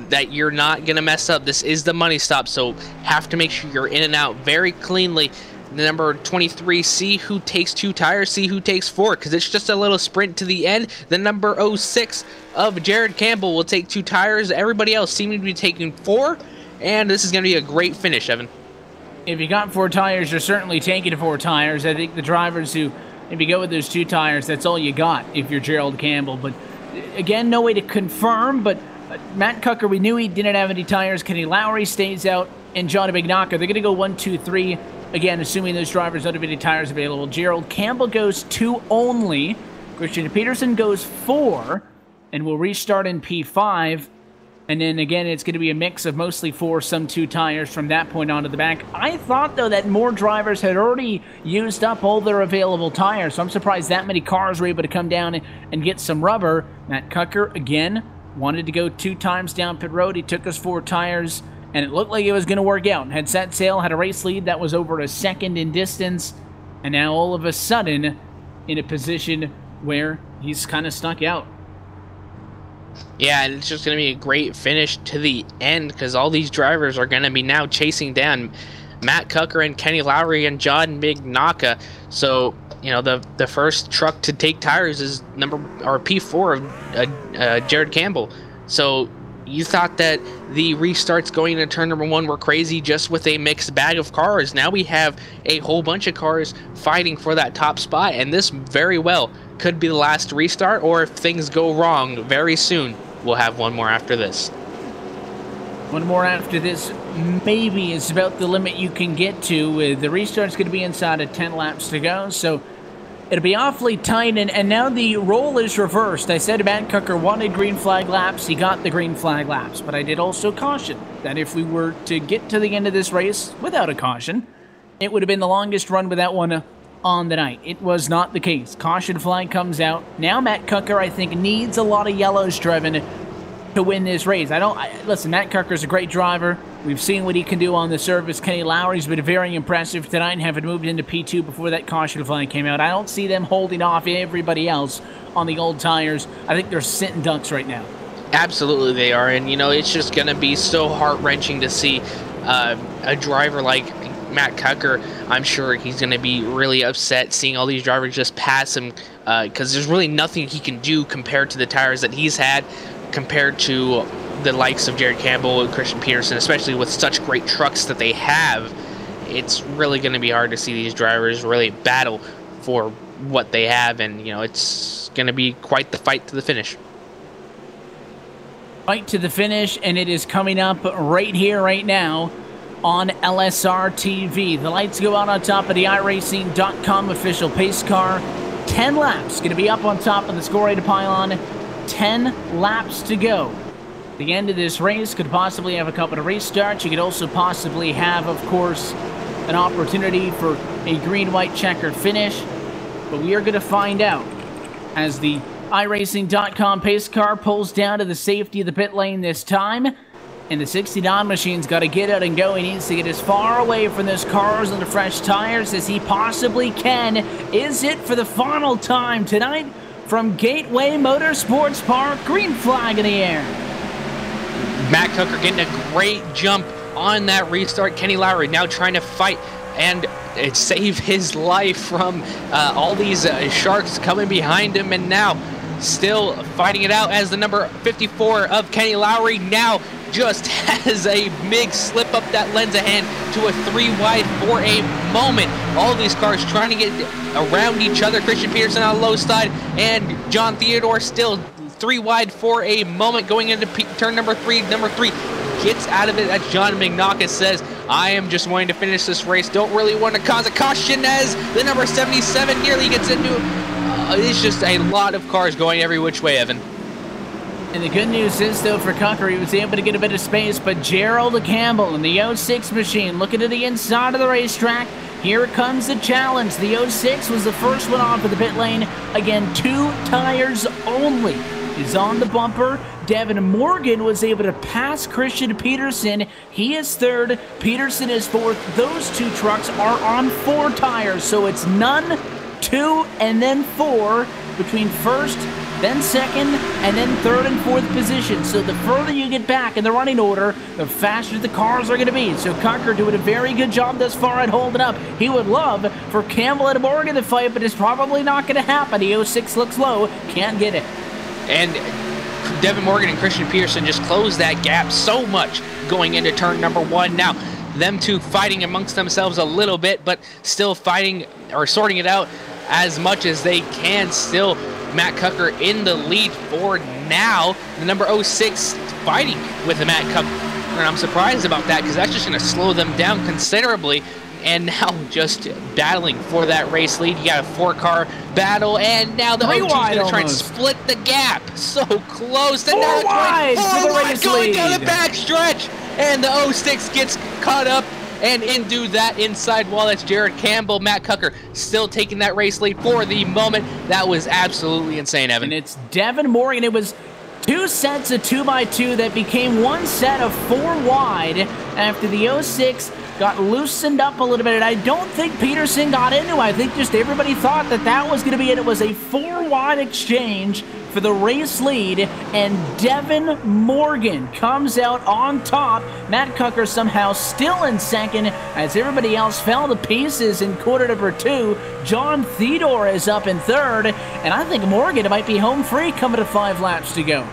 that you're not going to mess up. This is the money stop, so have to make sure you're in and out very cleanly. The number 23, see who takes 2 tires, see who takes 4, because it's just a little sprint to the end. The number 06 of Jared Campbell will take 2 tires. Everybody else seeming to be taking 4, and this is going to be a great finish, Evan. If you got 4 tires, you're certainly taking 4 tires. I think the drivers who maybe go with those 2 tires, that's all you got if you're Gerald Campbell. But again, no way to confirm, but Matt Cucker, we knew he didn't have any tires. Kenny Lowry stays out, and Johnny Bignacca, they're going to go 1, 2, 3. Again, assuming those drivers don't have any tires available. Gerald Campbell goes 2 only. Christian Peterson goes 4, and we'll restart in P5. And then again, it's going to be a mix of mostly 4, some 2 tires from that point on to the back. I thought, though, that more drivers had already used up all their available tires, so I'm surprised that many cars were able to come down and get some rubber. Matt Cucker, again, wanted to go 2 times down pit road. He took us 4 tires, and it looked like it was going to work out. Had set sail, had a race lead that was over a second in distance, and now all of a sudden in a position where he's kind of stuck out. Yeah, and it's just going to be a great finish to the end, because all these drivers are going to be now chasing down Matt Cucker and Kenny Lowry and John Bignacca. So, you know, the first truck to take tires is P4 of Jared Campbell. So you thought that the restarts going into turn number 1 were crazy just with a mixed bag of cars. Now we have a whole bunch of cars fighting for that top spot, and this very well could be the last restart, or if things go wrong very soon, we'll have one more after this. One more after this maybe is about the limit you can get to. The restart's going to be inside of 10 laps to go, so it'll be awfully tight, and now the role is reversed. I said Matt Cucker wanted green flag laps. He got the green flag laps, but I did also caution that if we were to get to the end of this race without a caution, it would have been the longest run without one on the night. It was not the case. Caution flag comes out. Now Matt Cucker, I think, needs a lot of yellows driven to win this race. Listen, Matt Cucker's a great driver. We've seen what he can do on the surface. Kenny Lowry's been very impressive tonight, having moved into P2 before that caution flag came out. I don't see them holding off everybody else on the old tires. I think they're sitting ducks right now. Absolutely they are, and you know, it's just going to be so heart-wrenching to see a driver like Matt Cucker. I'm sure he's going to be really upset seeing all these drivers just pass him, because there's really nothing he can do compared to the tires that he's had, compared to the likes of Jared Campbell and Christian Peterson, especially with such great trucks that they have. It's really going to be hard to see these drivers really battle for what they have, and you know, it's going to be quite the fight to the finish. Fight to the finish, and it is coming up right here, right now on LSR TV. The lights go out on top of the iRacing.com official pace car. 10 laps, going to be up on top of the score rated pylon. 10 laps to go. The end of this race could possibly have a couple of restarts. You could also possibly have, of course, an opportunity for a green-white checkered finish. But we are going to find out as the iRacing.com pace car pulls down to the safety of the pit lane this time. And the 69 machine's got to get out and go. He needs to get as far away from those cars and the fresh tires as he possibly can. Is it for the final time tonight from Gateway Motorsports Park? Green flag in the air. Matt Cucker getting a great jump on that restart. Kenny Lowry now trying to fight and save his life from all these sharks coming behind him, and now still fighting it out as the number 54 of Kenny Lowry now just has a big slip up that lends a hand to a 3 wide for a moment. All these cars trying to get around each other. Christian Peterson on the low side and John Theodore still 3 wide for a moment going into turn number 3. Number 3 gets out of it as John McNaughton says, I am just wanting to finish this race. Don't really want to cause a caution as the number 77 nearly gets into it's just a lot of cars going every which way, Evan. And the good news is, though, for Cucker, he was able to get a bit of space, but Gerald Campbell in the 06 machine looking to the inside of the racetrack. Here comes the challenge. The 06 was the first one off of the pit lane. Again, 2 tires only is on the bumper. Devin Morgan was able to pass Christian Peterson. He is 3rd. Peterson is 4th. Those 2 trucks are on 4 tires, so it's none, 2, and then 4 between 1st, then 2nd, and then 3rd and 4th position. So the further you get back in the running order, the faster the cars are going to be. So Cucker doing a very good job thus far at holding up. He would love for Campbell and Morgan to fight, but it's probably not going to happen. The 06 looks low, can't get it. And Devin Morgan and Christian Peterson just closed that gap so much going into turn number 1. Now, them two fighting amongst themselves a little bit, but still fighting or sorting it out as much as they can. Still, Matt Cucker in the lead for now. The number 06 fighting with the Matt Cucker. And I'm surprised about that because that's just going to slow them down considerably. And now just battling for that race lead. You got a 4-car battle, and now the 02 is going to try and split the gap. So close to now. 4 wide for the race going lead. down the backstretch, and the 06 gets caught up and into that inside wall. That's Jared Campbell. Matt Cucker still taking that race lead for the moment. That was absolutely insane, Evan. And it's Devin Morgan. It was 2 sets of 2x2 that became 1 set of 4 wide after the 06 got loosened up a little bit, and I don't think Peterson got into it. I think just everybody thought that that was going to be it. It was a 4 wide exchange for the race lead, and Devin Morgan comes out on top. Matt Cucker somehow still in 2nd as everybody else fell to pieces in quarter number 2. John Theodore is up in 3rd, and I think Morgan might be home free coming to 5 laps to go.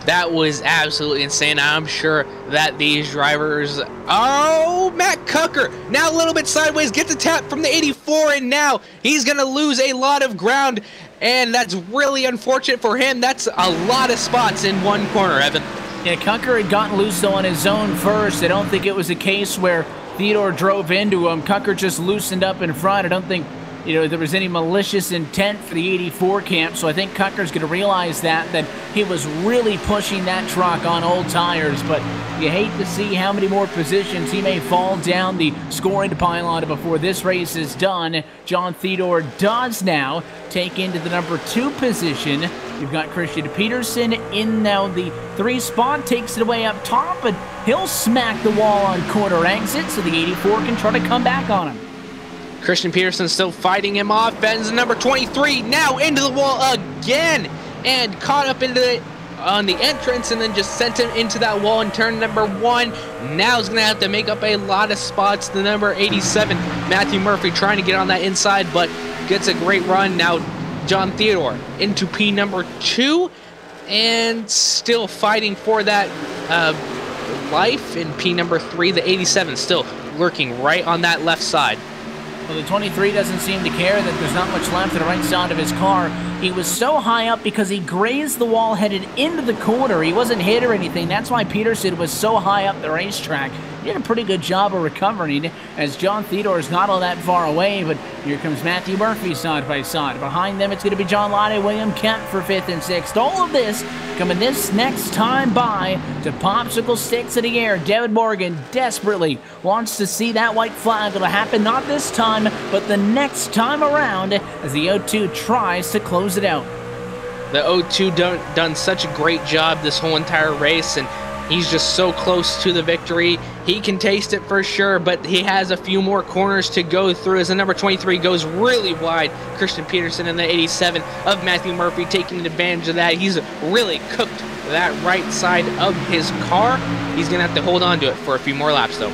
That was absolutely insane. I'm sure that these drivers... Oh, Matt Cucker now a little bit sideways, gets a tap from the 84, and now he's going to lose a lot of ground, and that's really unfortunate for him. That's a lot of spots in one corner, Evan. Yeah, Cucker had gotten loose on his own first. I don't think it was a case where Theodore drove into him. Cucker just loosened up in front. I don't think there was any malicious intent for the 84 camp, so I think Cucker's going to realize that he was really pushing that truck on old tires, but you hate to see how many more positions he may fall down the scoring pylon before this race is done. John Theodore does now take into the number 2 position. You've got Christian Peterson in now the 3 spot, takes it away up top, and he'll smack the wall on corner exit, so the 84 can try to come back on him. Christian Peterson still fighting him off. Bends number 23 now into the wall again and caught up on the entrance and then just sent him into that wall in turn number 1. Now he's going to have to make up a lot of spots. The number 87, Matthew Murphy, trying to get on that inside, but gets a great run. Now John Theodore into P number 2 and still fighting for that life in P number 3. The 87 still lurking right on that left side. Well, the 23 doesn't seem to care that there's not much left to the right side of his car. He was so high up because he grazed the wall headed into the corner. He wasn't hit or anything. That's why Peterson was so high up the racetrack. he did a pretty good job of recovering as John Theodore is not all that far away, but here comes Matthew Murphy side by side. Behind them, it's going to be John Lyday, William Kemp for 5th and 6th. All of this coming this next time by to popsicle sticks in the air. Devin Morgan desperately wants to see that white flag. It'll happen not this time, but the next time around as the O2 tries to close it out. The O2 done such a great job this whole entire race, and he's just so close to the victory. He can taste it for sure, but he has a few more corners to go through as the number 23 goes really wide. Christian Peterson in the 87 of Matthew Murphy taking advantage of that. He's really cooked that right side of his car. He's going to have to hold on to it for a few more laps, though.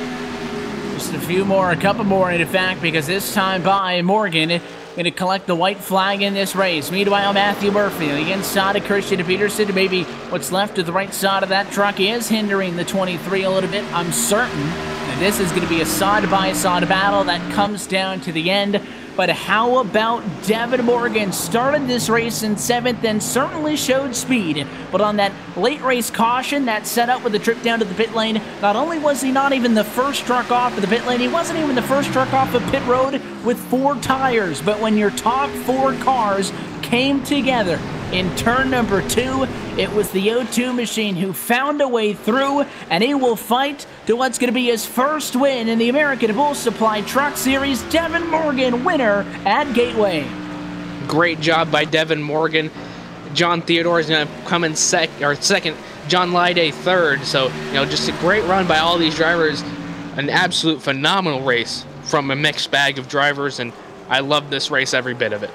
Just a few more, a couple more in fact, because this time by Morgan going to collect the white flag in this race. Meanwhile, Matthew Murphy on the inside of Christian Peterson. Maybe what's left to the right side of that truck is hindering the 23 a little bit. I'm certain that this is going to be a side-by-side battle that comes down to the end. But how about Devin Morgan? Started this race in 7th and certainly showed speed. But on that late race caution that set up with the trip down to the pit lane, not only was he not even the first truck off of the pit lane, he wasn't even the first truck off of pit road with 4 tires. But when your top 4 cars came together in turn number 2, it was the O2 machine who found a way through, and he will fight to what's going to be his first win in the American Bull Supply Truck Series. Devin Morgan, winner at Gateway. Great job by Devin Morgan. John Theodore is going to come in second. John Lyday third. So, just a great run by all these drivers. An absolute phenomenal race from a mixed bag of drivers, and I love this race, every bit of it.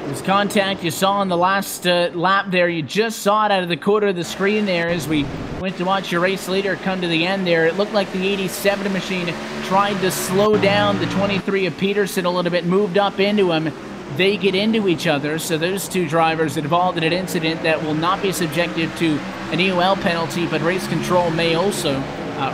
This contact you saw on the last lap there, you just saw it out of the corner of the screen there as we went to watch your race leader come to the end there. It looked like the 87 machine tried to slow down the 23 of Peterson a little bit, moved up into him. They get into each other, so those 2 drivers involved in an incident that will not be subjected to an EOL penalty, but race control may also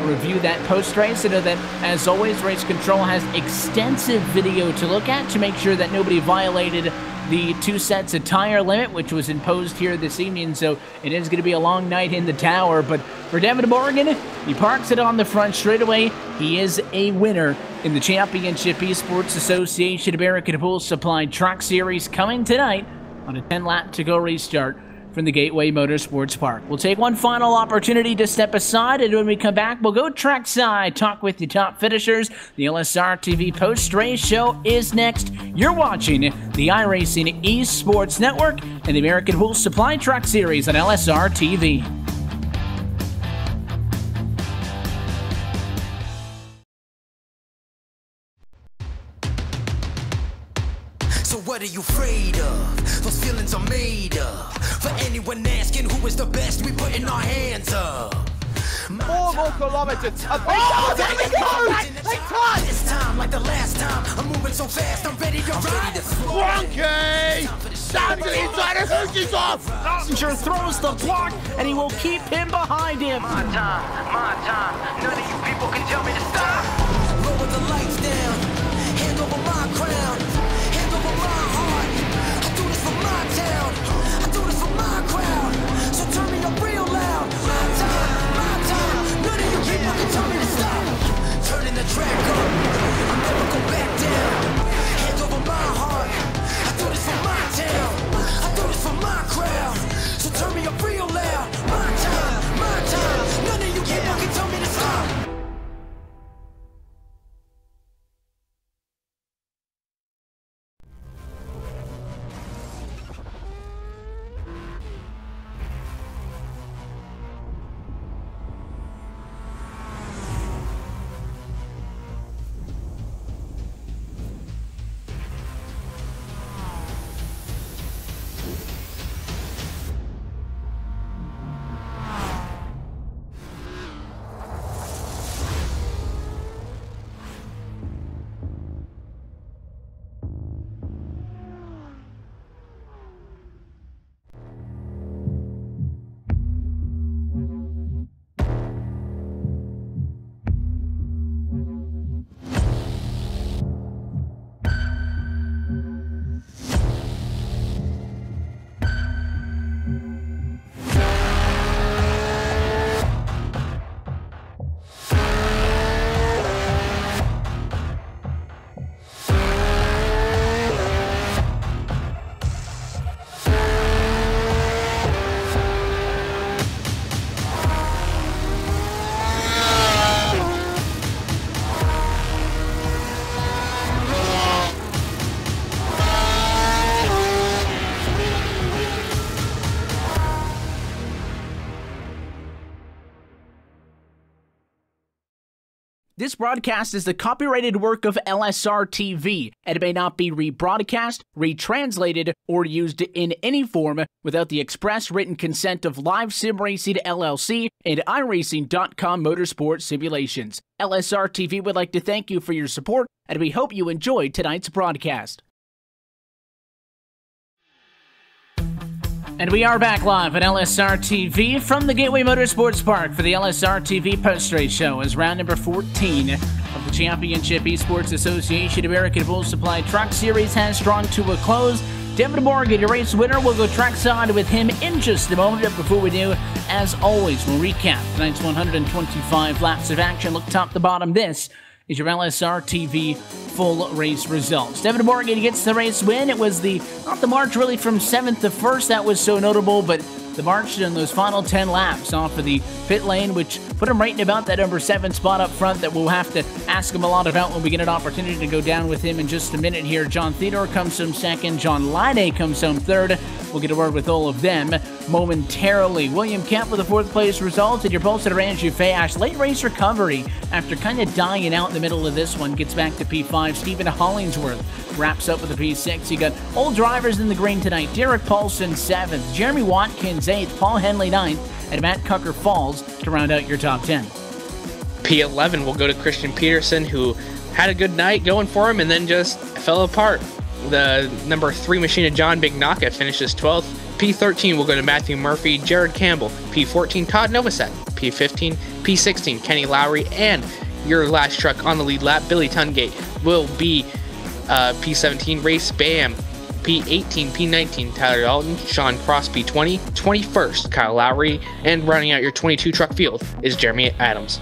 review that post-race. I know that, as always, race control has extensive video to look at to make sure that nobody violated the 2 sets of tire limit, which was imposed here this evening, so it is going to be a long night in the tower. But for Devin Morgan, he parks it on the front straightaway. He is a winner in the Championship Esports Association American Bull Supply Truck Series, coming tonight on a 10-lap to go restart from the Gateway Motorsports Park. We'll take one final opportunity to step aside, and when we come back, we'll go trackside, talk with the top finishers. The LSR TV post-race show is next. You're watching the iRacing Esports Network and the American Bull Supply Truck Series on LSR TV. So what are you afraid of? Those feelings are made up. For anyone asking who is the best, we putting our hands up. 4 more kilometers. Oh, there we go! They touch! This time, like the last time, I'm moving so fast, I'm ready to ride. Wonky! Down to the inside, and Hookie's off! Messenger throws the block, and he will keep him behind him. My time. None of you people can tell me to stop. Lower the lights down, hand over my crown, hand over my heart. I do this for my town, I do this for my crowd. So turn me up real loud. My time. None of you people can tell me to stop. Turning the track up, I'll never go back down. Hand over my heart, I do this for my town, I do this for my crowd. So turn me up real loud. My time. None of you people can tell me to stop. This broadcast is the copyrighted work of LSR TV, and it may not be rebroadcast, retranslated, or used in any form without the express written consent of Live Sim Racing LLC and iRacing.com Motorsports Simulations. LSR TV would like to thank you for your support, and we hope you enjoyed tonight's broadcast. And we are back live at LSR TV from the Gateway Motorsports Park for the LSR TV post-race show as round number 14 of the Championship Esports Association American Bull Supply Truck Series has drawn to a close. Devin Morgan, your race winner, will go trackside with him in just a moment. But before we do, as always, we'll recap tonight's 125 laps of action. Look top to bottom. This is your LSR TV full race results. Devin Morgan gets the race win. It was not the march really from 7th to 1st that was so notable, but the march in those final 10 laps off of the pit lane, which put him right in about that number 7 spot up front that we'll have to ask him a lot about when we get an opportunity to go down with him in just a minute here. John Theodore comes home 2nd. John Lyday comes home 3rd. We'll get a word with all of them momentarily. William Kemp with a 4th place result, and your pole sitter Andrew Fayash. Late race recovery after kind of dying out in the middle of this one. Gets back to P5. Stephen Hollingsworth wraps up with a P6. You got old drivers in the green tonight. Derek Paulson 7th. Jeremy Watkins 8th. Paul Henley 9th. And Matt Cucker falls to round out your top 10. P11 will go to Christian Peterson, who had a good night going for him and then just fell apart. The number 3 machine of John Big Naka finishes 12th. P13 will go to Matthew Murphy, Jared Campbell. P14, Todd Novosek. P15, P16, Kenny Lowry. And your last truck on the lead lap, Billy Tungate, will be P17, Race Bam. P18, P19, Tyler Dalton. Sean Cross, P20. 21st, Kyle Lowry. And running out your 22 truck field is Jeremy Adams.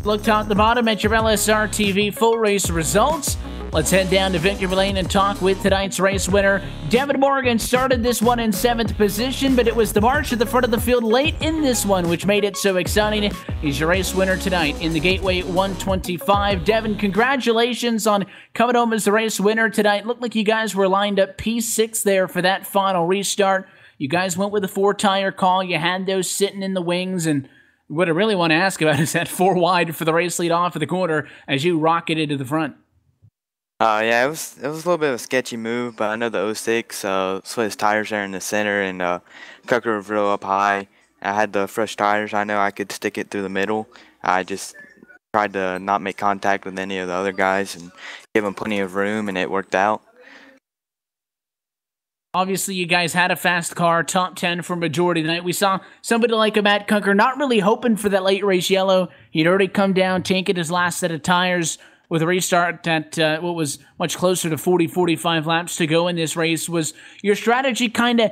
Look top to bottom at your LSR TV full race results. Let's head down to Victory Lane and talk with tonight's race winner. Devin Morgan started this one in 7th position, but it was the march at the front of the field late in this one which made it so exciting. He's your race winner tonight in the Gateway 125. Devin, congratulations on coming home as the race winner tonight. Looked like you guys were lined up P6 there for that final restart. You guys went with a 4-tire call. You had those sitting in the wings, and what I really want to ask about is that 4 wide for the race lead off of the corner as you rocketed to the front. Yeah, it was a little bit of a sketchy move, but I know the 06 split his tires there in the center, and Cucker was real up high. I had the fresh tires. I know I could stick it through the middle. I just tried to not make contact with any of the other guys and give them plenty of room, and it worked out. Obviously, you guys had a fast car, top 10 for majority of the night. We saw somebody like a Matt Cucker not really hoping for that late race yellow. He'd already come down, tanking his last set of tires with a restart at what was much closer to 40-45 laps to go in this race. Was your strategy kind of,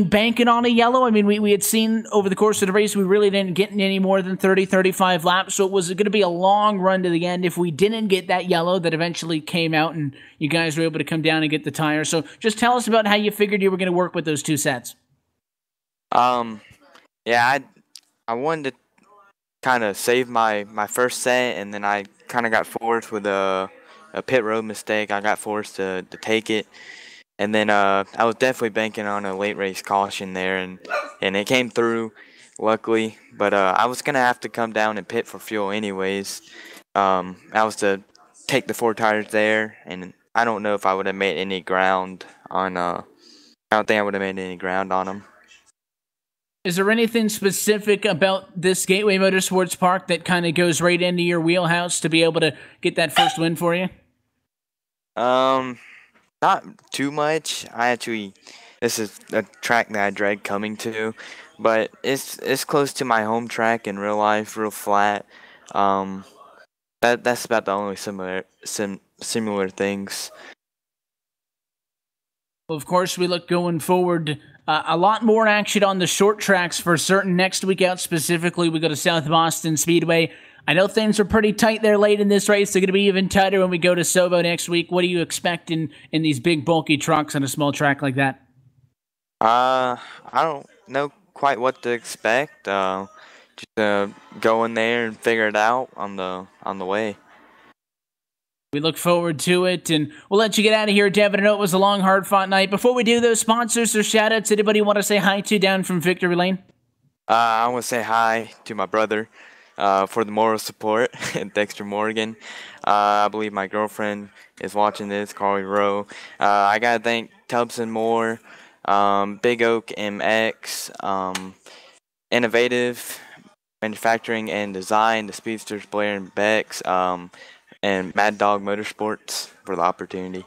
banking on a yellow? We had seen over the course of the race, we really didn't get in any more than 30-35 laps, so it was going to be a long run to the end if we didn't get that yellow that eventually came out and you guys were able to come down and get the tire. So just tell us about how you figured you were going to work with those 2 sets. Yeah, I wanted to kind of save my first set, and then I kind of got forced with a pit road mistake. I got forced to take it, and then I was definitely banking on a late race caution there, and it came through, luckily. But I was gonna have to come down and pit for fuel anyways. I was to take the 4 tires there, and I don't know if I would have made any ground on. I don't think I would have made any ground on them. Is there anything specific about this Gateway Motorsports Park that kind of goes right into your wheelhouse to be able to get that first win for you? Not too much. This is a track that I dread coming to, but it's close to my home track in real life, real flat. That's about the only similar things. Well, of course, we look going forward. A lot more action on the short tracks for certain. Next week out specifically, we go to South Boston Speedway. I know things are pretty tight there late in this race. They're going to be even tighter when we go to Sobo next week. What do you expect in these big, bulky trucks on a small track like that? I don't know quite what to expect. Just go in there and figure it out on the way. We look forward to it, and we'll let you get out of here, Devin. I know it was a long, hard-fought night. Before we do those sponsors or shout-outs, anybody want to say hi to down from Victory Lane? I want to say hi to my brother. for the moral support, Dexter Morgan. I believe my girlfriend is watching this, Carly Rowe. I gotta thank Tubbs & Moore, Big Oak MX, Innovative Manufacturing and Design, the Speedsters Blair and Bex, and Mad Dog Motorsports for the opportunity.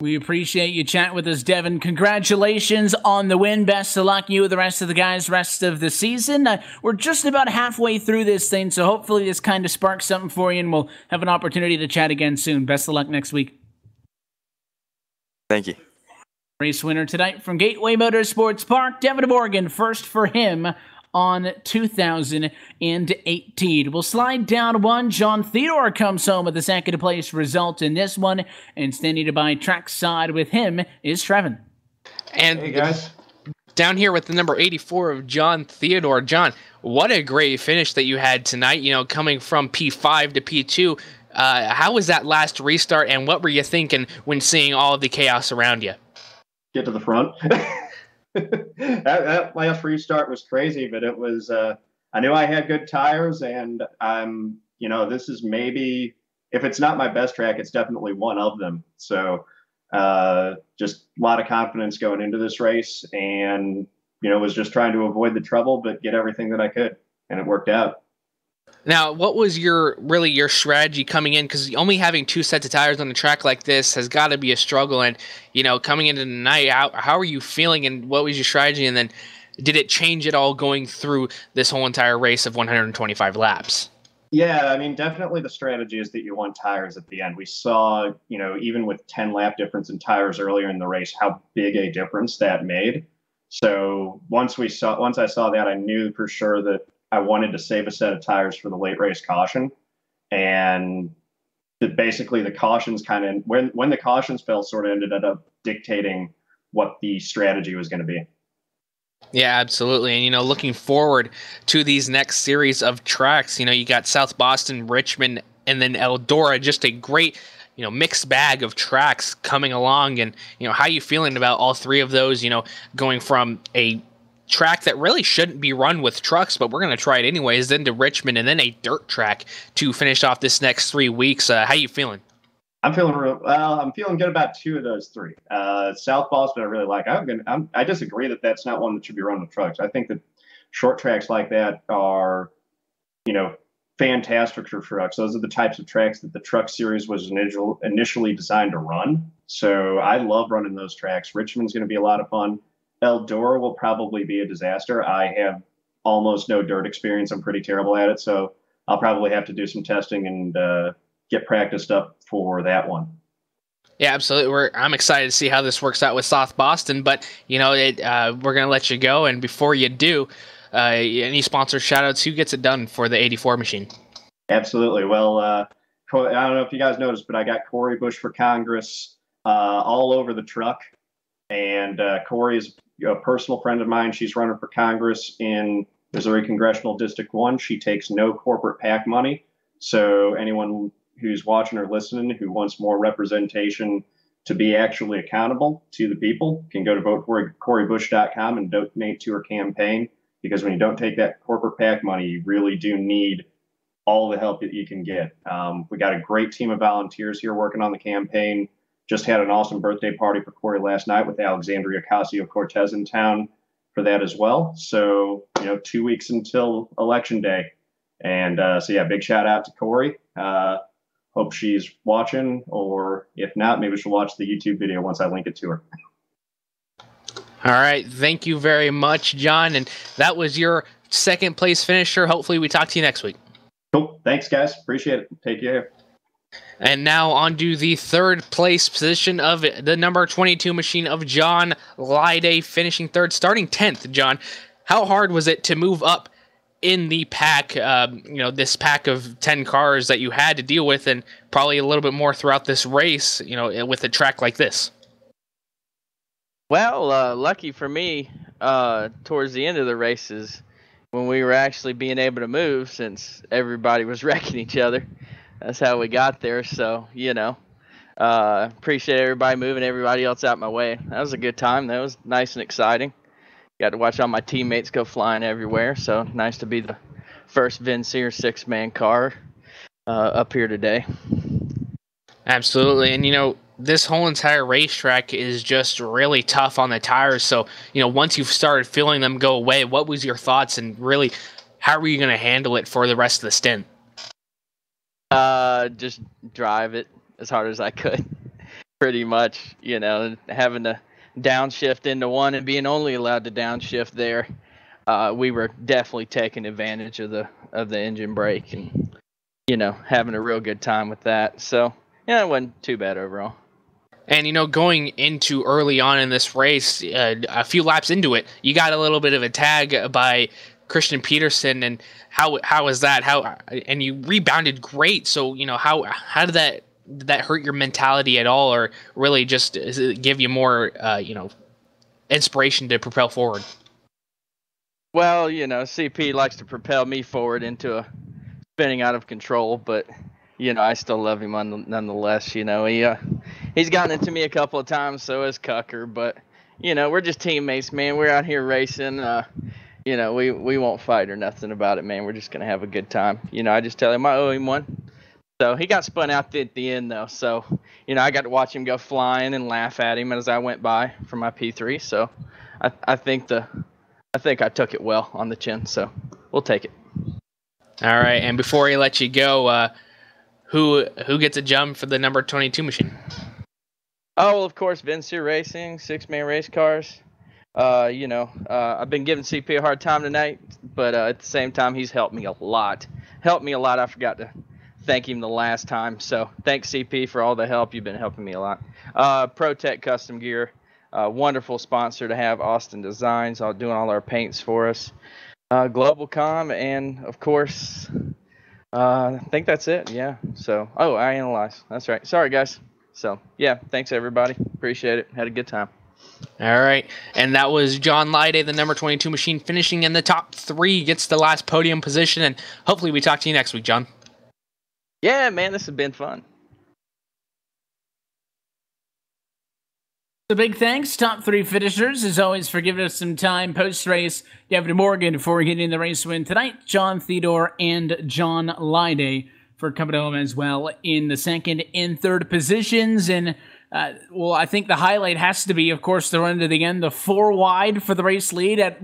We appreciate you chatting with us, Devin. Congratulations on the win. Best of luck, you and the rest of the guys, rest of the season. We're just about halfway through this thing, so hopefully this kind of sparks something for you, and we'll have an opportunity to chat again soon. Best of luck next week. Thank you. Race winner tonight from Gateway Motorsports Park, Devin Morgan, first for him on 2018. We'll slide down one. John Theodore comes home with the second place result in this one, and standing by trackside with him is Trevin. And hey guys, down here with the number 84 of John Theodore. John, what a great finish that you had tonight, you know, coming from P5 to P2. How was that last restart, and what were you thinking when seeing all of the chaos around you? Get to the front. that last restart was crazy, but it was, I knew I had good tires, and you know, this is maybe, if it's not my best track, it's definitely one of them. So just a lot of confidence going into this race, and, you know, was just trying to avoid the trouble, but get everything that I could, and it worked out. Now, what was your strategy coming in? Because only having two sets of tires on a track like this has got to be a struggle. And, you know, coming into the night, how are you feeling, and what was your strategy? And then did it change at all going through this whole entire race of 125 laps? Yeah, I mean, definitely the strategy is that you want tires at the end. We saw, you know, even with 10 lap difference in tires earlier in the race, how big a difference that made. So once I saw that, I knew for sure that I wanted to save a set of tires for the late race caution. And basically the cautions kind of, when the cautions fell, sort of ended up dictating what the strategy was going to be. Yeah, absolutely. And, you know, looking forward to these next series of tracks, you know, you got South Boston, Richmond, and then Eldora, just a great, you know, mixed bag of tracks coming along. And, you know, how you feeling about all three of those, you know, going from a track that really shouldn't be run with trucks, but we're going to try it anyways, then to Richmond, and then a dirt track to finish off this next 3 weeks. How you feeling? I'm feeling I'm feeling good about two of those three. South Boston, I really like. I disagree that that's not one that should be run with trucks. I think that short tracks like that are, you know, fantastic for trucks. Those are the types of tracks that the Truck Series was initially designed to run. So I love running those tracks. Richmond's going to be a lot of fun. Eldora will probably be a disaster. I have almost no dirt experience. I'm pretty terrible at it, so I'll probably have to do some testing and get practiced up for that one. Yeah, absolutely. I'm excited to see how this works out with South Boston, but, you know, we're going to let you go, and before you do, any sponsor shout-outs, who gets it done for the 84 machine? Absolutely. Well, I don't know if you guys noticed, but I got Corey Bush for Congress all over the truck, and Corey is a personal friend of mine. She's running for Congress in Missouri Congressional District 1. She takes no corporate PAC money. So anyone who's watching or listening who wants more representation to be actually accountable to the people can go to votecoreybush.com and donate to her campaign, because when you don't take that corporate PAC money, you really do need all the help that you can get. We got a great team of volunteers here working on the campaign. Just had an awesome birthday party for Corey last night with Alexandria Ocasio-Cortez in town for that as well. So, you know, 2 weeks until Election Day. And so, yeah, big shout out to Corey. Hope she's watching, or if not, maybe she'll watch the YouTube video once I link it to her. All right. Thank you very much, John. And that was your second place finisher. Hopefully we talk to you next week. Cool. Thanks, guys. Appreciate it. Take care. And now on to the third place position of the number 22 machine of John Lyday, finishing third, starting 10th. John, how hard was it to move up in the pack, you know, this pack of 10 cars that you had to deal with, and probably a little bit more throughout this race, you know, with a track like this? Well, lucky for me, towards the end of the races, when we were actually being able to move, since everybody was wrecking each other. That's how we got there. So, you know, appreciate everybody moving everybody else out my way. That was a good time. That was nice and exciting. Got to watch all my teammates go flying everywhere. So nice to be the first Vin Sear 6-man car up here today. Absolutely. And, you know, this whole entire racetrack is just really tough on the tires. So, you know, once you've started feeling them go away, what was your thoughts, and really, how were you going to handle it for the rest of the stint? Just drive it as hard as I could, pretty much. You know, having to downshift into one and being only allowed to downshift there, we were definitely taking advantage of the engine brake and, you know, having a real good time with that. So, yeah, it wasn't too bad overall. And, you know, going into early on in this race, a few laps into it, you got a little bit of a tag by Christian Peterson. And how was that? And you rebounded great. So, you know, how did that hurt your mentality at all, or really just give you more, you know, inspiration to propel forward? Well, you know, CP likes to propel me forward into a spinning out of control, but, you know, I still love him nonetheless. You know, he's gotten into me a couple of times, so has Cucker, but, you know, we're just teammates, man. We're out here racing. You know, we won't fight or nothing about it, man. We're just going to have a good time. You know, I just tell him I owe him one. So he got spun out at the end, though. So, you know, I got to watch him go flying and laugh at him as I went by for my P3. So I think I took it well on the chin, so we'll take it. All right, and before he lets you go, who gets a jump for the number 22 machine? Oh, well, of course, Vin Sear Racing, 6-man race cars. You know, I've been giving CP a hard time tonight, but at the same time, he's helped me a lot. I forgot to thank him the last time. So thanks, CP, for all the help. You've been helping me a lot. ProTech Custom Gear, wonderful sponsor to have. Austin Designs, doing all our paints for us. Globalcom, and of course, I think that's it. Yeah. So, I Analyze. That's right. Sorry, guys. So, yeah, thanks, everybody. Appreciate it. Had a good time. All right. And that was John Lyday, the number 22 machine, finishing in the top 3, gets the last podium position, and hopefully we talk to you next week, John. Yeah, man, this has been fun. A big thanks, top 3 finishers, as always, for giving us some time post-race. Devin Morgan for getting the race win tonight, John Theodore and John Lyday for coming home as well in the 2nd and 3rd positions. And well, I think the highlight has to be, of course, the run to the end, the 4 wide for the race lead at,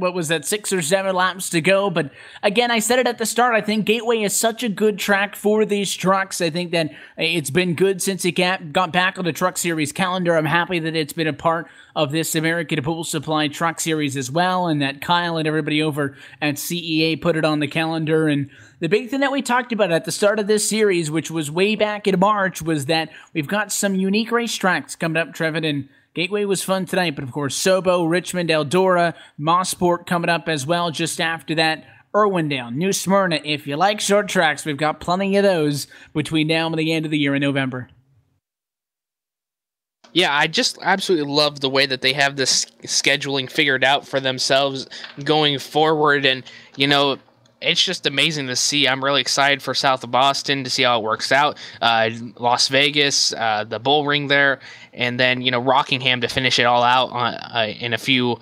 6 or 7 laps to go. But again, I said it at the start, I think Gateway is such a good track for these trucks. I think that it's been good since it got back on the Truck Series calendar. I'm happy that it's been a part of this American Pool Supply Truck Series as well, and that Kyle and everybody over at CEA put it on the calendar. And the big thing that we talked about at the start of this series, which was way back in March, was that we've got some unique racetracks coming up, Trevin, and Gateway was fun tonight, but of course, Sobo, Richmond, Eldora, Mosport coming up as well just after that. Irwindale, New Smyrna. If you like short tracks, we've got plenty of those between now and the end of the year in November. Yeah, I just absolutely love the way that they have this scheduling figured out for themselves going forward. And, you know, it's just amazing to see. I'm really excited for South of Boston to see how it works out. Las Vegas, the Bull Ring there, and then, you know, Rockingham to finish it all out in a few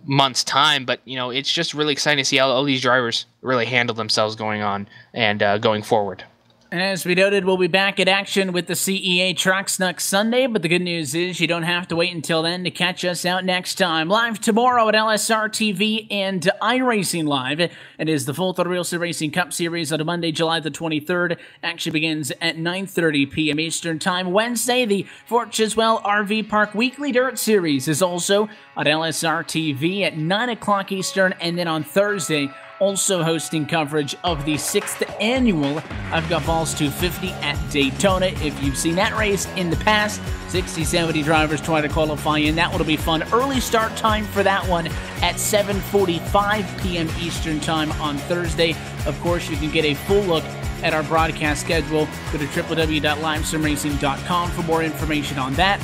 months' time. But, you know, it's just really exciting to see how all these drivers really handle themselves going on and going forward. And as we noted, we'll be back at action with the CEA tracks next Sunday, but the good news is you don't have to wait until then to catch us out next time. Live tomorrow at LSR TV and iRacing Live. It is the Full Throttle Real Estate Racing Cup Series on Monday, July the 23rd. Action begins at 9:30 p.m. Eastern Time. Wednesday, the Fort Chiswell RV Park Weekly Dirt Series is also on LSR TV at 9 o'clock Eastern, and then on Thursday, also hosting coverage of the 6th annual I've Got Balls 250 at Daytona. If you've seen that race in the past, 60, 70 drivers try to qualify in. That will be fun. Early start time for that one at 7:45 p.m. Eastern Time on Thursday. Of course, you can get a full look at our broadcast schedule. Go to www.livesimracing.com for more information on that.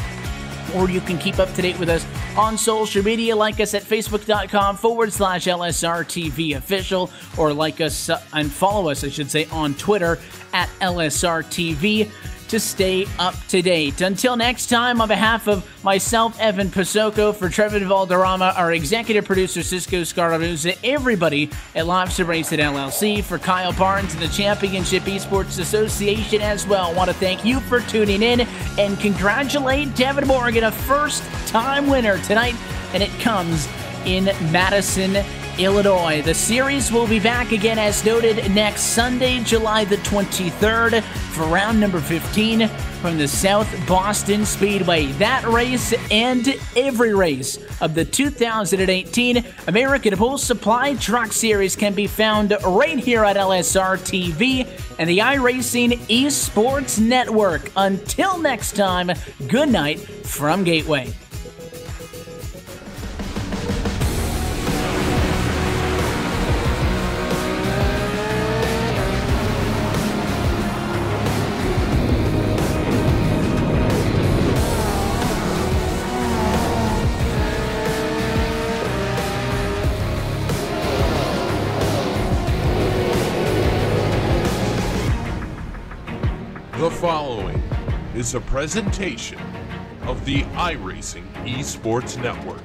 Or you can keep up to date with us on social media. Like us at facebook.com/LSRTV official, or like us and follow us, I should say, on Twitter at LSRTV. to stay up to date. Until next time, on behalf of myself, Evan Pasoko, for Trevor Valderrama, our executive producer, Cisco Scaramouza, everybody at Live Sim Racing LLC, for Kyle Barnes and the Championship Esports Association as well, I want to thank you for tuning in and congratulate Devin Morgan, a first-time winner tonight, and it comes in Madison, Illinois. The series will be back again, as noted, next Sunday, July the 23rd, for round number 15 from the South Boston Speedway. That race and every race of the 2018 American Bull Supply Truck Series can be found right here at LSR TV and the iRacing Esports Network. Until next time, good night from Gateway. The following is a presentation of the iRacing Esports Network.